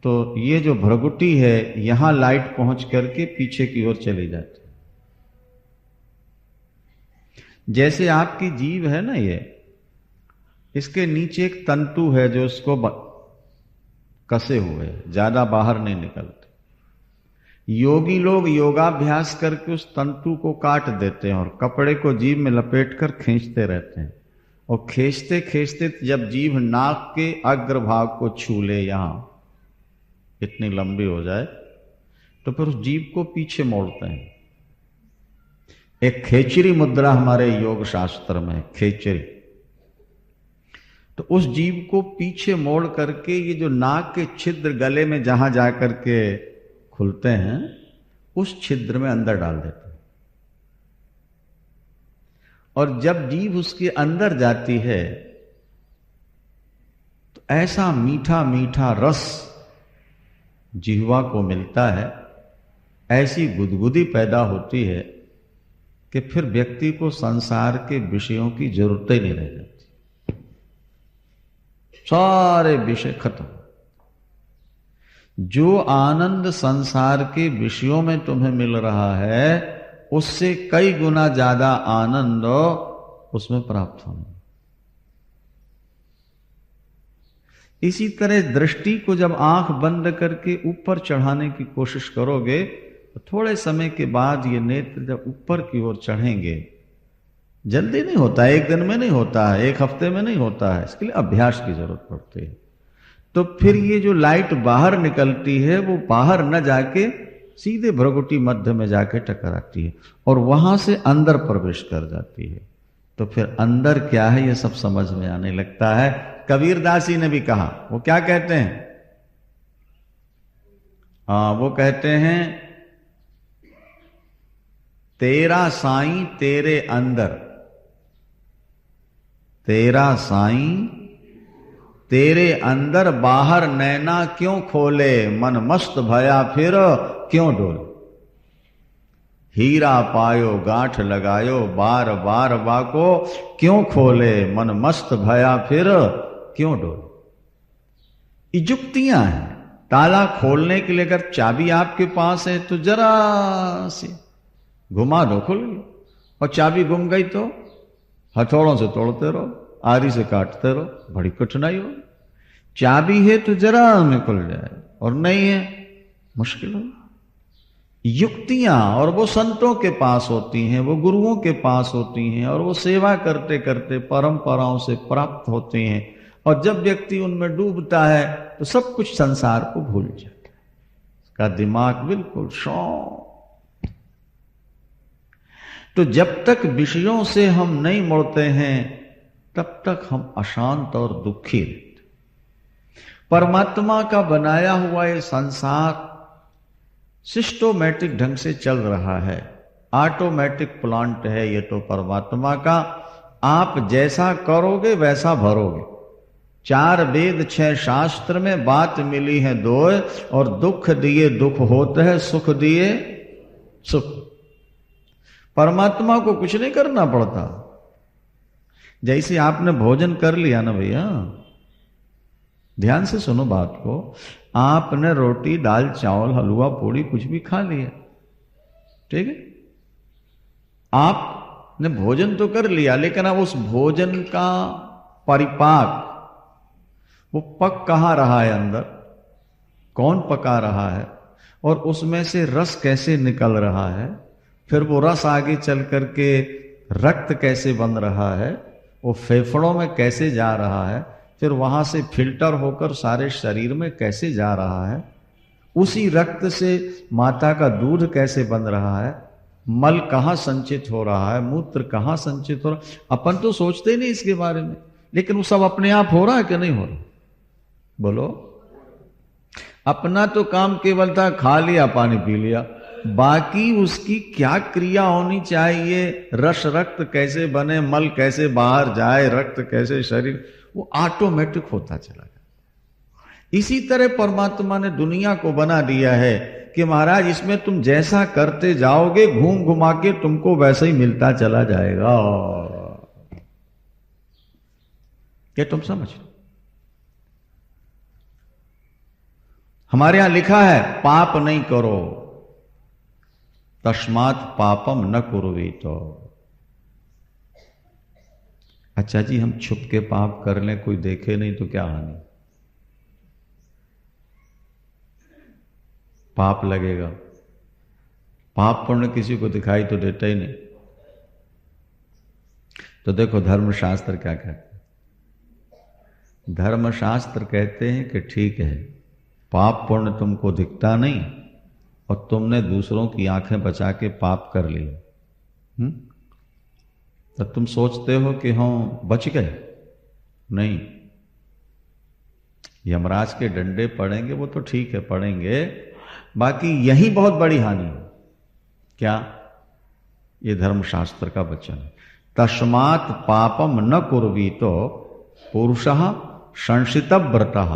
Speaker 1: तो ये जो भ्रगुटी है यहां लाइट पहुंच करके पीछे की ओर चली जाती है। जैसे आपकी जीभ है ना, ये इसके नीचे एक तंतु है जो इसको कसे हुए है, ज्यादा बाहर नहीं निकलते। योगी लोग योगाभ्यास करके उस तंतु को काट देते हैं और कपड़े को जीभ में लपेटकर खींचते रहते हैं, और खींचते खींचते जब जीभ नाक के अग्रभाग को छू ले, यहां इतनी लंबी हो जाए, तो फिर उस जीभ को पीछे मोड़ते हैं। एक खेचरी मुद्रा हमारे योग शास्त्र में है, खेचरी। तो उस जीभ को पीछे मोड़ करके ये जो नाक के छिद्र गले में जहां जाकर के खुलते हैं, उस छिद्र में अंदर डाल देते हैं। और जब जीभ उसके अंदर जाती है तो ऐसा मीठा मीठा रस जिह्वा को मिलता है, ऐसी गुदगुदी पैदा होती है कि फिर व्यक्ति को संसार के विषयों की जरूरत ही नहीं रह जाती। सारे विषय खत्म। जो आनंद संसार के विषयों में तुम्हें मिल रहा है, उससे कई गुना ज्यादा आनंद उसमें प्राप्त होना। इसी तरह दृष्टि को जब आंख बंद करके ऊपर चढ़ाने की कोशिश करोगे तो थोड़े समय के बाद ये नेत्र जब ऊपर की ओर चढ़ेंगे, जल्दी नहीं होता है, एक दिन में नहीं होता है, एक हफ्ते में नहीं होता है, इसके लिए अभ्यास की जरूरत पड़ती है। तो फिर ये जो लाइट बाहर निकलती है वो बाहर न जाके सीधे भ्रगुटी मध्य में जाके टकराती है और वहां से अंदर प्रवेश कर जाती है। तो फिर अंदर क्या है ये सब समझ में आने लगता है। कबीरदास जी ने भी कहा, वो क्या कहते हैं? वो कहते हैं, तेरा साईं तेरे अंदर, तेरा साईं तेरे अंदर, बाहर नैना क्यों खोले, मन मस्त भया फिर क्यों डोले। हीरा पायो गांठ लगायो, बार बार बाको क्यों खोले, मन मस्त भया फिर क्यों डोले। युक्तियां हैं। ताला खोलने के लिए अगर चाबी आपके पास है तो जरा सी घुमा दो, खुल गई। और चाबी गुम गई तो हथौड़ों से तोड़ते रहो, आरी से काटते रहो, बड़ी कठिनाई हो। चाबी है तो जरा में खुल जाए, और नहीं है मुश्किल हो। युक्तियां और वो संतों के पास होती हैं, वो गुरुओं के पास होती हैं, और वो सेवा करते करते परंपराओं से प्राप्त होते हैं। और जब व्यक्ति उनमें डूबता है तो सब कुछ संसार को भूल जाता है, उसका दिमाग बिल्कुल शांत। तो जब तक विषयों से हम नहीं मुड़ते हैं तब तक हम अशांत और दुखी रहते। परमात्मा का बनाया हुआ ये संसार सिस्टोमेटिक ढंग से चल रहा है, ऑटोमेटिक प्लांट है ये तो परमात्मा का। आप जैसा करोगे वैसा भरोगे। 4 वेद 6 शास्त्र में बात मिली है 2, और दुख दिए दुख होते हैं, सुख दिए सुख। परमात्मा को कुछ नहीं करना पड़ता। जैसे आपने भोजन कर लिया ना भैया, ध्यान से सुनो बात को, आपने रोटी दाल चावल हलवा पूड़ी कुछ भी खा लिया, ठीक है, आपने भोजन तो कर लिया, लेकिन अब उस भोजन का परिपाक वो पक कहाँ रहा है, अंदर कौन पका रहा है, और उसमें से रस कैसे निकल रहा है, फिर वो रस आगे चल करके रक्त कैसे बन रहा है, वो फेफड़ों में कैसे जा रहा है, फिर वहां से फिल्टर होकर सारे शरीर में कैसे जा रहा है, उसी रक्त से माता का दूध कैसे बन रहा है, मल कहाँ संचित हो रहा है, मूत्र कहाँ संचित हो रहा है। अपन तो सोचते ही नहीं इसके बारे में, लेकिन वो सब अपने आप हो रहा है कि नहीं हो रहा? बोलो। अपना तो काम केवल था खा लिया पानी पी लिया, बाकी उसकी क्या क्रिया होनी चाहिए, रस रक्त कैसे बने, मल कैसे बाहर जाए, रक्त कैसे शरीर, वो ऑटोमेटिक होता चला गया। इसी तरह परमात्मा ने दुनिया को बना दिया है कि महाराज इसमें तुम जैसा करते जाओगे घूम घुमा के तुमको वैसे ही मिलता चला जाएगा। क्या तुम समझ? हमारे यहां लिखा है पाप नहीं करो, तस्मात् पापम न कुर्वीतो। अच्छा जी, हम छुप के पाप कर लें, कोई देखे नहीं तो क्या हानि? पाप लगेगा। पाप पुण्य किसी को दिखाई तो देता ही नहीं। तो देखो धर्मशास्त्र क्या कहते हैं। धर्मशास्त्र कहते हैं कि ठीक है, पाप पुण्य तुमको दिखता नहीं और तुमने दूसरों की आंखें बचा के पाप कर लिए, तो तुम सोचते हो कि हम बच गए। नहीं, यमराज के डंडे पड़ेंगे वो तो ठीक है पड़ेंगे, बाकी यही बहुत बड़ी हानि है। क्या? ये धर्मशास्त्र का वचन है। तस्मात् पापम न कुर्वीतो पुरुषः संशितव्रतः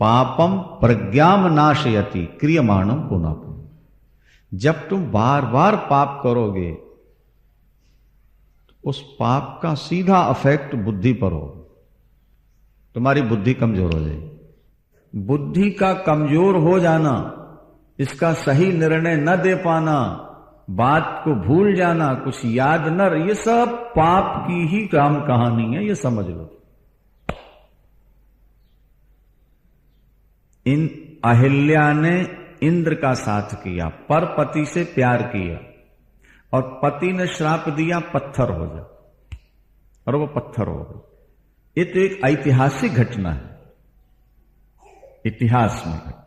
Speaker 1: पापम प्रज्ञाम नाशयति क्रियमाणम पुनः पुनः। जब तुम बार बार पाप करोगे तो उस पाप का सीधा अफेक्ट बुद्धि पर हो, तुम्हारी बुद्धि कमजोर हो जाएगी। बुद्धि का कमजोर हो जाना, इसका सही निर्णय न दे पाना, बात को भूल जाना, कुछ याद न, ये सब पाप की ही काम कहानी है, ये समझ लो। इन अहिल्या ने इंद्र का साथ किया, पर पति से प्यार किया, और पति ने श्राप दिया पत्थर हो जा, और वो पत्थर हो गए। ये तो एक ऐतिहासिक घटना है, इतिहास में घटना,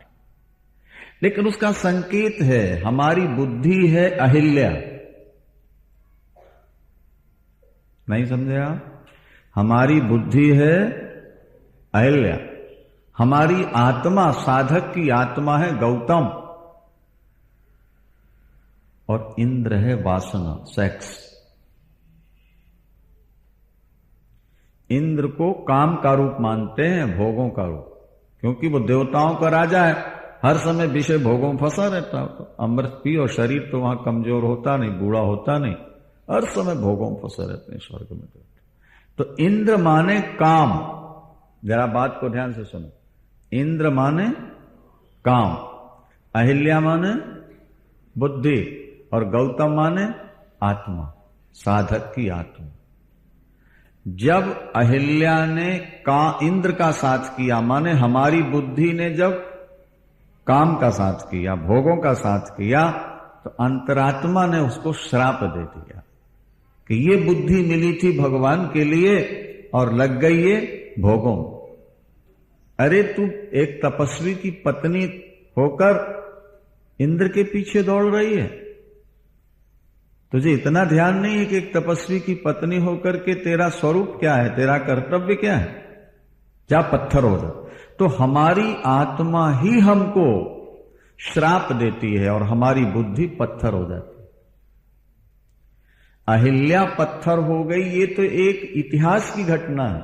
Speaker 1: लेकिन उसका संकेत है हमारी बुद्धि है अहिल्या। नहीं समझे आप? हमारी बुद्धि है अहिल्या, हमारी आत्मा, साधक की आत्मा है गौतम, और इंद्र है वासना, सेक्स। इंद्र को काम का रूप मानते हैं, भोगों का रूप, क्योंकि वो देवताओं का राजा है, हर समय विषय भोगों में फंसा रहता है। तो अमृत पी, और शरीर तो वहां कमजोर होता नहीं, बूढ़ा होता नहीं, हर समय भोगों में फंसे रहते हैं स्वर्ग में। तो इंद्र माने काम। जरा बात को ध्यान से सुनो, इंद्र माने काम, अहिल्या माने बुद्धि और गौतम माने आत्मा, साधक की आत्मा। जब अहिल्या ने इंद्र का साथ किया, माने हमारी बुद्धि ने जब काम का साथ किया, भोगों का साथ किया, तो अंतरात्मा ने उसको श्राप दे दिया कि ये बुद्धि मिली थी भगवान के लिए और लग गई ये भोगों। अरे तू एक तपस्वी की पत्नी होकर इंद्र के पीछे दौड़ रही है, तुझे इतना ध्यान नहीं है कि एक तपस्वी की पत्नी होकर के तेरा स्वरूप क्या है, तेरा कर्तव्य क्या है? जा पत्थर हो जा। तो हमारी आत्मा ही हमको श्राप देती है और हमारी बुद्धि पत्थर हो जाती है। अहिल्या पत्थर हो गई, ये तो एक इतिहास की घटना है,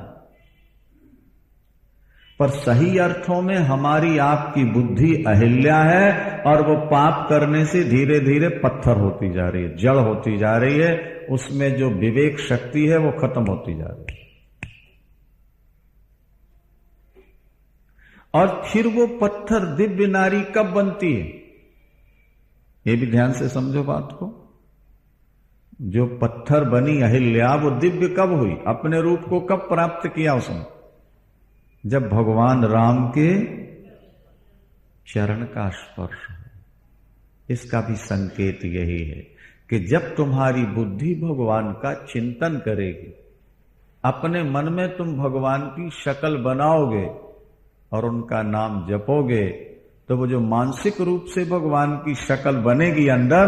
Speaker 1: पर सही अर्थों में हमारी आपकी बुद्धि अहिल्या है और वो पाप करने से धीरे धीरे पत्थर होती जा रही है, जड़ होती जा रही है, उसमें जो विवेक शक्ति है वो खत्म होती जा रही है। और फिर वो पत्थर दिव्य नारी कब बनती है, ये भी ध्यान से समझो बात को। जो पत्थर बनी अहिल्या वो दिव्य कब हुई, अपने रूप को कब प्राप्त किया उसने? जब भगवान राम के चरण का स्पर्श हो। इसका भी संकेत यही है कि जब तुम्हारी बुद्धि भगवान का चिंतन करेगी, अपने मन में तुम भगवान की शक्ल बनाओगे और उनका नाम जपोगे, तो वो जो मानसिक रूप से भगवान की शक्ल बनेगी अंदर,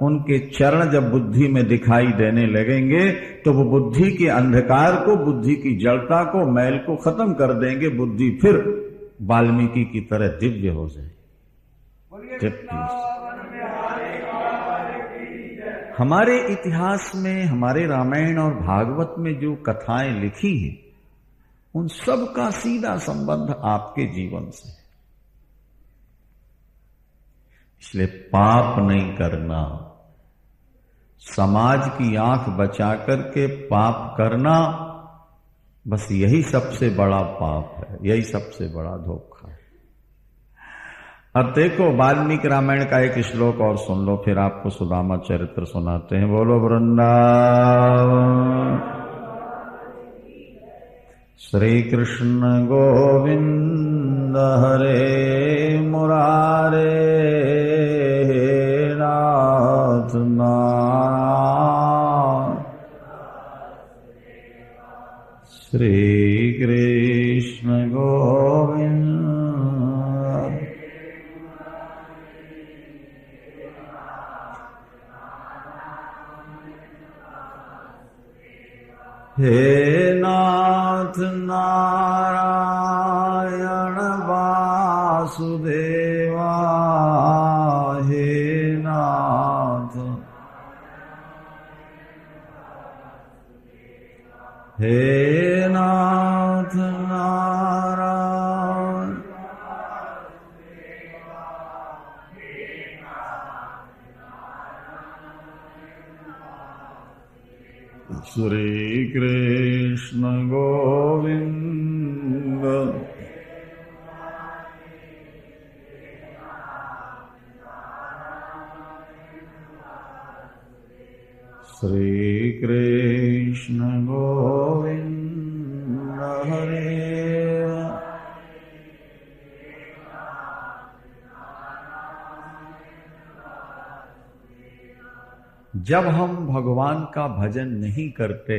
Speaker 1: उनके चरण जब बुद्धि में दिखाई देने लगेंगे तो वो बुद्धि के अंधकार को, बुद्धि की जड़ता को, मैल को खत्म कर देंगे। बुद्धि फिर वाल्मीकि की तरह दिव्य हो जाए। हमारे इतिहास में, हमारे रामायण और भागवत में जो कथाएं लिखी हैं, उन सब का सीधा संबंध आपके जीवन से है। इसलिए पाप नहीं करना, समाज की आंख बचा करके पाप करना, बस यही सबसे बड़ा पाप है, यही सबसे बड़ा धोखा है। अब देखो वाल्मीकि रामायण का एक श्लोक और सुन लो, फिर आपको सुदामा चरित्र सुनाते हैं। बोलो वृंदावन श्री कृष्ण गोविंद हरे मुरारे नाथ श्री कृष्ण गोविंद हे नाथ नारायण वासुदेवा, हे नाथ, हे नाथ नारायण, श्री कृष्ण गोविंद श्री कृष्ण गोविंद हरे। जब हम भगवान का भजन नहीं करते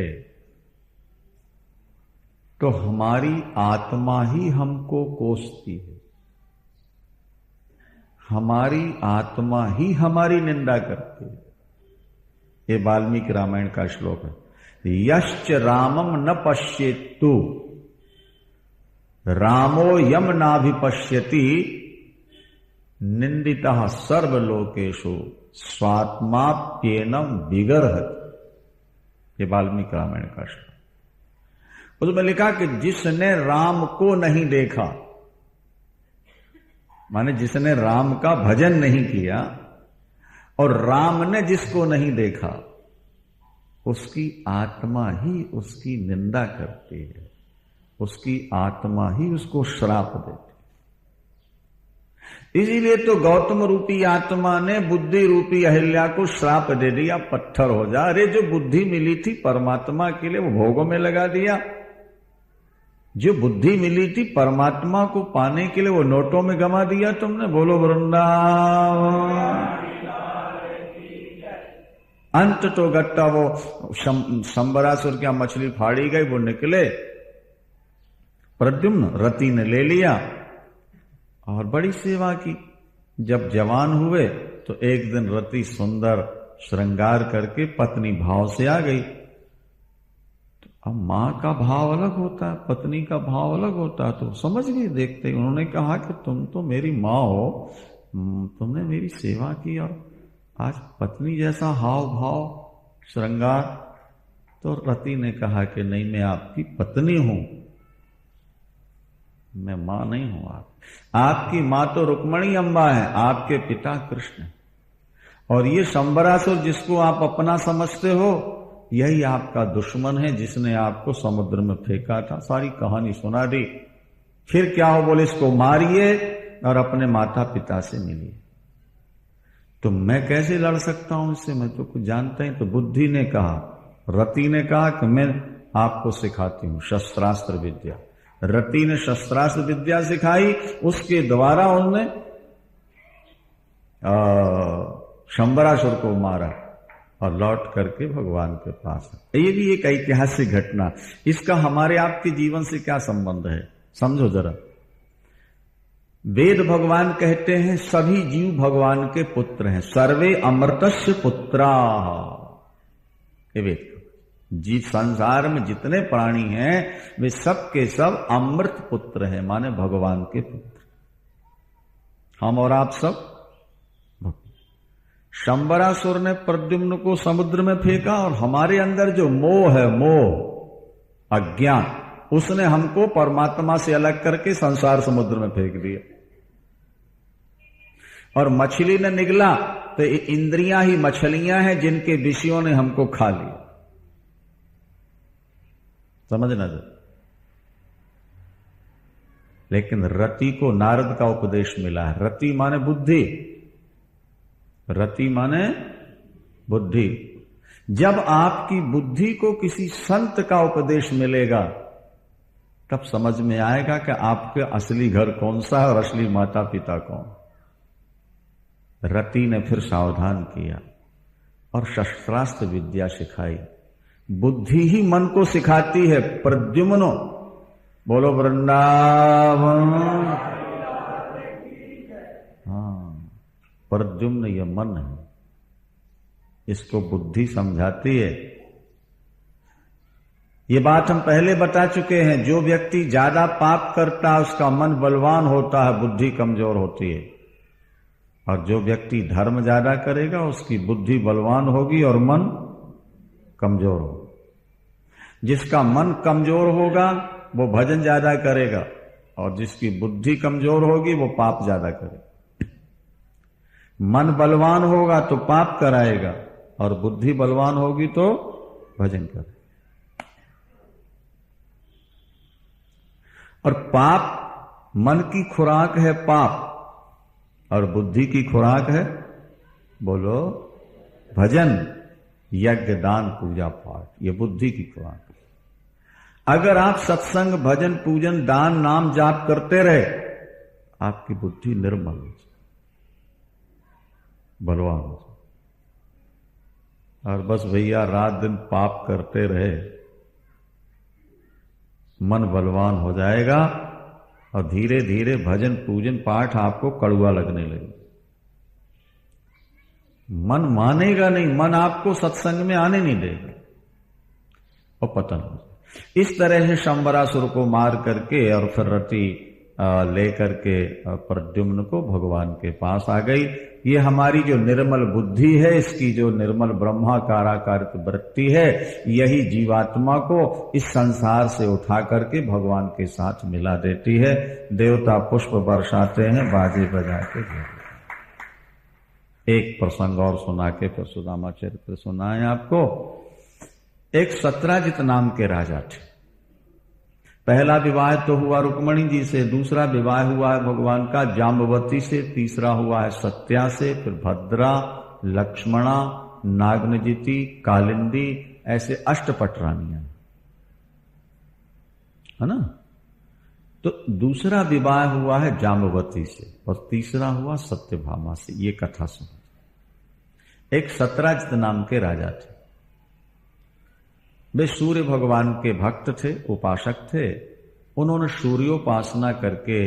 Speaker 1: तो हमारी आत्मा ही हमको कोसती है, हमारी आत्मा ही हमारी निंदा करती है। ये वाल्मीकि रामायण का श्लोक है। यश्च रामम न पश्येत्तु रामो यम नाभिपश्यति निंदितः सर्वलोकेषु स्वात्माप्येनम विगर्हत। ये वाल्मीकि रामायण का श्लोक। उसमें लिखा कि जिसने राम को नहीं देखा, माने जिसने राम का भजन नहीं किया, और राम ने जिसको नहीं देखा, उसकी आत्मा ही उसकी निंदा करती है, उसकी आत्मा ही उसको श्राप देती है। इसीलिए तो गौतम रूपी आत्मा ने बुद्धि रूपी अहिल्या को श्राप दे दिया, पत्थर हो जा। अरे जो बुद्धि मिली थी परमात्मा के लिए वो भोगों में लगा दिया, जो बुद्धि मिली थी परमात्मा को पाने के लिए वो नोटों में गमा दिया तुमने। बोलो वृंदावन। अंत तो गट्टा वो शंबरासुर क्या मछली फाड़ी गई, वो निकले, प्रद्युम्न रति ने ले लिया और बड़ी सेवा की। जब जवान हुए तो एक दिन रति सुंदर श्रृंगार करके पत्नी भाव से आ गई। तो अब मां का भाव अलग होता है, पत्नी का भाव अलग होता है, तो समझ गई देखते ही। उन्होंने कहा कि तुम तो मेरी मां हो, तुमने मेरी सेवा की और आज पत्नी जैसा हाव भाव श्रृंगार। तो रति ने कहा कि नहीं, मैं आपकी पत्नी हूं, मैं मां नहीं हूं। आपकी मां तो रुक्मणी अम्बा है, आपके पिता कृष्ण। और ये शंबरासुर जिसको आप अपना समझते हो, यही आपका दुश्मन है, जिसने आपको समुद्र में फेंका था। सारी कहानी सुना दी। फिर क्या हो, बोले इसको मारिए और अपने माता पिता से मिलिए। तो मैं कैसे लड़ सकता हूं इससे, मैं तो कुछ जानता ही। तो बुद्धि ने कहा, रति ने कहा कि मैं आपको सिखाती हूं शस्त्रास्त्र विद्या। रति ने शस्त्रास्त्र विद्या सिखाई, उसके द्वारा उनने शंबरासुर को मारा और लौट करके भगवान के पास। ये भी एक ऐतिहासिक घटना। इसका हमारे आपके जीवन से क्या संबंध है, समझो जरा। वेद भगवान कहते हैं सभी जीव भगवान के पुत्र हैं, सर्वे अमृतस्य पुत्रा। ये वेद जी, संसार में जितने प्राणी हैं वे सब के सब अमृत पुत्र हैं, माने भगवान के पुत्र। हम और आप सब। शंबरासुर ने प्रद्युम्न को समुद्र में फेंका और हमारे अंदर जो मोह है, मोह अज्ञान, उसने हमको परमात्मा से अलग करके संसार समुद्र में फेंक दिया। और मछली ने निगला तो इंद्रियां ही मछलियां हैं जिनके विषयों ने हमको खा लिया। समझना जरा। लेकिन रति को नारद का उपदेश मिला है। रति माने बुद्धि, रति माने बुद्धि। जब आपकी बुद्धि को किसी संत का उपदेश मिलेगा तब समझ में आएगा कि आपके असली घर कौन सा है और असली माता पिता कौन। रति ने फिर सावधान किया और शस्त्रास्त्र विद्या सिखाई। बुद्धि ही मन को सिखाती है। प्रद्युम्नो, बोलो वृंदावन। हाँ, प्रद्युम्न ये मन है, इसको बुद्धि समझाती है। ये बात हम पहले बता चुके हैं। जो व्यक्ति ज्यादा पाप करता है उसका मन बलवान होता है, बुद्धि कमजोर होती है। और जो व्यक्ति धर्म ज्यादा करेगा उसकी बुद्धि बलवान होगी और मन कमजोर होगा। जिसका मन कमजोर होगा वो भजन ज्यादा करेगा, और जिसकी बुद्धि कमजोर होगी वो पाप ज्यादा करेगा। मन बलवान होगा तो पाप कराएगा, और बुद्धि बलवान होगी तो भजन करेगा। और पाप, मन की खुराक है पाप, और बुद्धि की खुराक है, बोलो, भजन, यज्ञ, दान, पूजा पाठ। ये बुद्धि की खुराक है। अगर आप सत्संग, भजन, पूजन, दान, नाम जाप करते रहे, आपकी बुद्धि निर्मल हो जाए, बलवान हो जाए। और बस भैया रात दिन पाप करते रहे, मन बलवान हो जाएगा और धीरे धीरे भजन, पूजन, पाठ आपको कड़वा लगने लगे। मन मानेगा नहीं, मन आपको सत्संग में आने नहीं देगा और पतन हो जाए। इस तरह से शंबरासुर को मार करके और फिर रति ले करके प्रद्युम्न को भगवान के पास आ गई। ये हमारी जो निर्मल बुद्धि है, इसकी जो निर्मल ब्रह्माकाराकारित वृत्ति है, यही जीवात्मा को इस संसार से उठा करके भगवान के साथ मिला देती है। देवता पुष्प बरसाते हैं, बाजे बजा के। एक प्रसंग और सुना के फिर सुदामा चरित्र सुनाए आपको। एक सत्राजित नाम के राजा थे। पहला विवाह तो हुआ रुक्मणी जी से, दूसरा विवाह हुआ है भगवान का जाम्बवती से, तीसरा हुआ है सत्या से, फिर भद्रा, लक्ष्मणा, नागनजिति, कालिंदी, ऐसे अष्टपट रानियां, है ना। तो दूसरा विवाह हुआ है जाम्बवती से और तीसरा हुआ सत्यभामा से। ये कथा सुनो। एक सत्राजित नाम के राजा थे। वे सूर्य भगवान के भक्त थे, उपासक थे। उन्होंने सूर्योपासना करके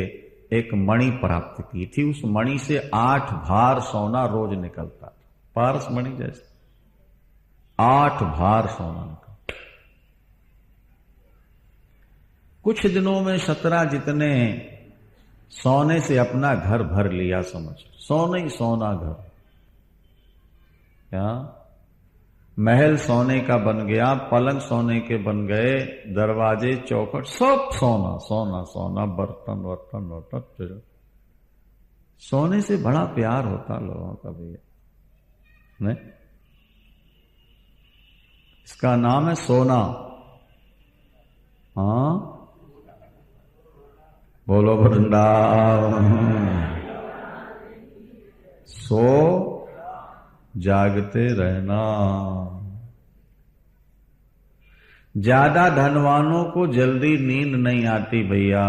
Speaker 1: एक मणि प्राप्त की थी। उस मणि से 8 भार सोना रोज निकलता था, पारस मणि जैसे 8 भार सोना निकलता। कुछ दिनों में सत्राजित ने सोने से अपना घर भर लिया, समझ, सोना ही सोना घर। क्या महल सोने का बन गया, पलंग सोने के बन गए, दरवाजे चौखट सब सोना सोना सोना, बर्तन वर्तन वर्तन। सोने से बड़ा प्यार होता लोगों का भैया, नहीं? इसका नाम है सोना। हाँ, बोलो वृंदावन। सो जागते रहना। ज्यादा धनवानों को जल्दी नींद नहीं आती भैया,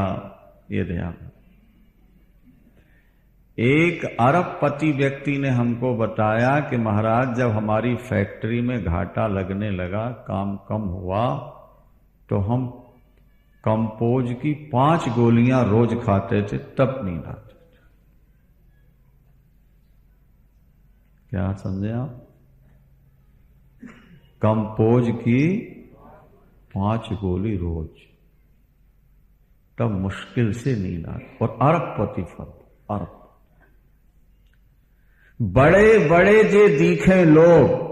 Speaker 1: ये ध्यान। एक अरबपति व्यक्ति ने हमको बताया कि महाराज, जब हमारी फैक्ट्री में घाटा लगने लगा, काम कम हुआ, तो हम कंपोज की 5 गोलियां रोज खाते थे, तब नींद आती। क्या समझे आप? कंपोज की 5 गोली रोज, तब मुश्किल से नींद आती। और अरबपति फल, अरब बड़े बड़े जे दिखे लोग,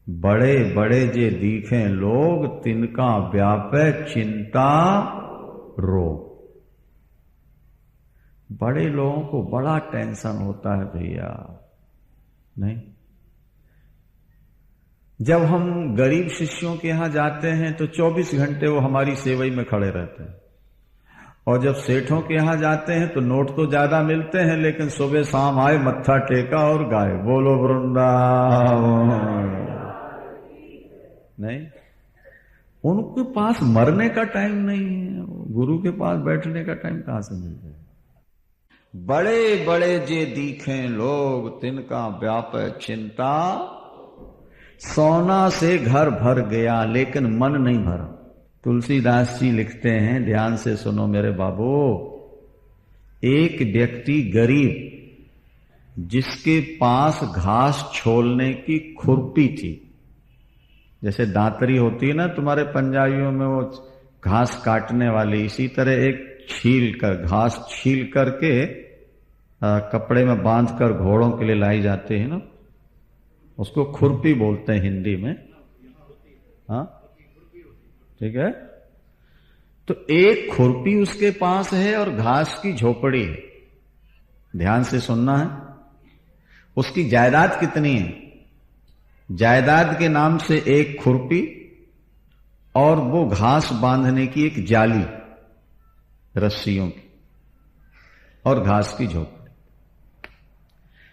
Speaker 1: बड़े बड़े जे दिखे लोग, तिनका व्यापे चिंता रोग। बड़े लोगों को बड़ा टेंशन होता है भैया, नहीं? जब हम गरीब शिष्यों के यहां जाते हैं तो 24 घंटे वो हमारी सेवई में खड़े रहते हैं, और जब सेठों के यहां जाते हैं तो नोट तो ज्यादा मिलते हैं, लेकिन सुबह शाम आए, मत्था टेका और गाए बोलो वृंदावन। नहीं, उनके पास मरने का टाइम नहीं है, गुरु के पास बैठने का टाइम कहां से मिल जाए। बड़े बड़े जे दिखे लोग, तिनका व्यापै चिंता। सोना से घर भर गया लेकिन मन नहीं भरा। तुलसीदास जी लिखते हैं, ध्यान से सुनो मेरे बाबू। एक व्यक्ति गरीब, जिसके पास घास छोलने की खुरपी थी, जैसे दांतरी होती है ना तुम्हारे पंजाबियों में, वो घास काटने वाली, इसी तरह एक छील कर, घास छील करके कपड़े में बांध कर घोड़ों के लिए लाई जाती है ना, उसको खुरपी बोलते हैं हिंदी में। हाँ, ठीक है। तो एक खुरपी उसके पास है और घास की झोपड़ी है। ध्यान से सुनना है। उसकी जायदाद कितनी है? जायदाद के नाम से एक खुरपी और वो घास बांधने की एक जाली रस्सियों की, और घास की झोपड़ी।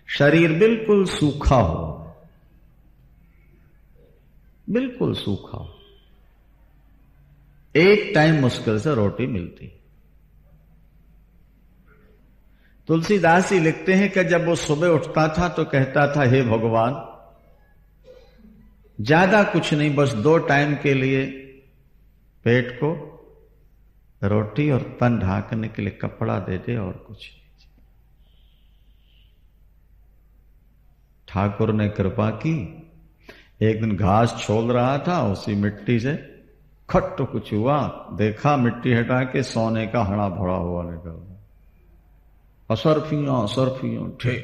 Speaker 1: शरीर बिल्कुल सूखा हो, बिल्कुल सूखा। एक टाइम मुश्किल से रोटी मिलती। तुलसीदास जी लिखते हैं कि जब वो सुबह उठता था तो कहता था, हे भगवान, ज्यादा कुछ नहीं, बस 2 टाइम के लिए पेट को रोटी और तन ढांकने के लिए कपड़ा दे दे, और कुछ नहीं। ठाकुर ने कृपा की। एक दिन घास छोल रहा था, उसी मिट्टी से खट कुछ हुआ, देखा, मिट्टी हटा के सोने का हड़ा भरा हुआ निकल, असरफियां असरफियां ठे।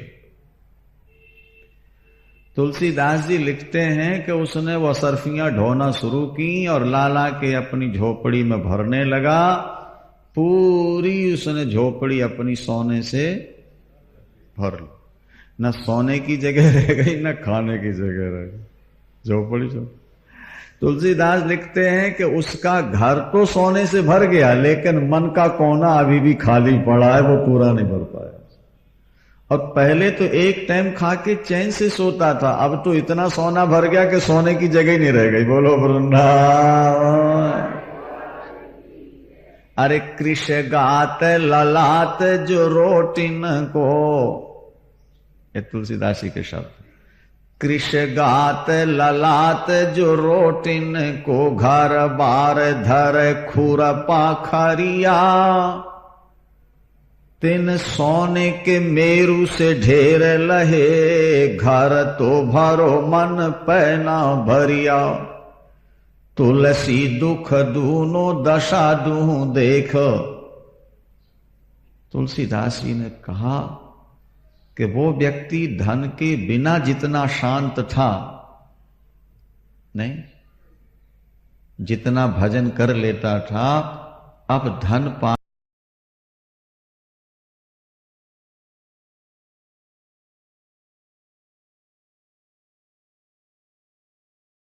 Speaker 1: तुलसीदास जी लिखते हैं कि उसने वो असरफियां ढोना शुरू की और ला के अपनी झोपड़ी में भरने लगा। पूरी उसने झोपड़ी अपनी सोने से भर ली। न सोने की जगह रह गई, न खाने की जगह रह गई, झोपड़ी। तुलसीदास लिखते हैं कि उसका घर तो सोने से भर गया, लेकिन मन का कोना अभी भी खाली पड़ा है, वो पूरा नहीं भर पाया। और पहले तो एक टाइम खा के चैन से सोता था, अब तो इतना सोना भर गया कि सोने की जगह ही नहीं रह गई। बोलो वृंदावन। अरे कृष गात ललाट जो रोटिन को, ये तुलसीदासी के शब्द। कृष गात ललाट जो रोटिन को, घर बार धर खुर पाखरिया, तिन सोने के मेरू से ढेर लहे, घर तो भरो मन पैना भरिया, तुलसी दुख दूनो दशा दूं देख। तुलसीदास जी ने कहा कि वो व्यक्ति धन के बिना जितना शांत था, नहीं, जितना भजन कर लेता था, अब धन पा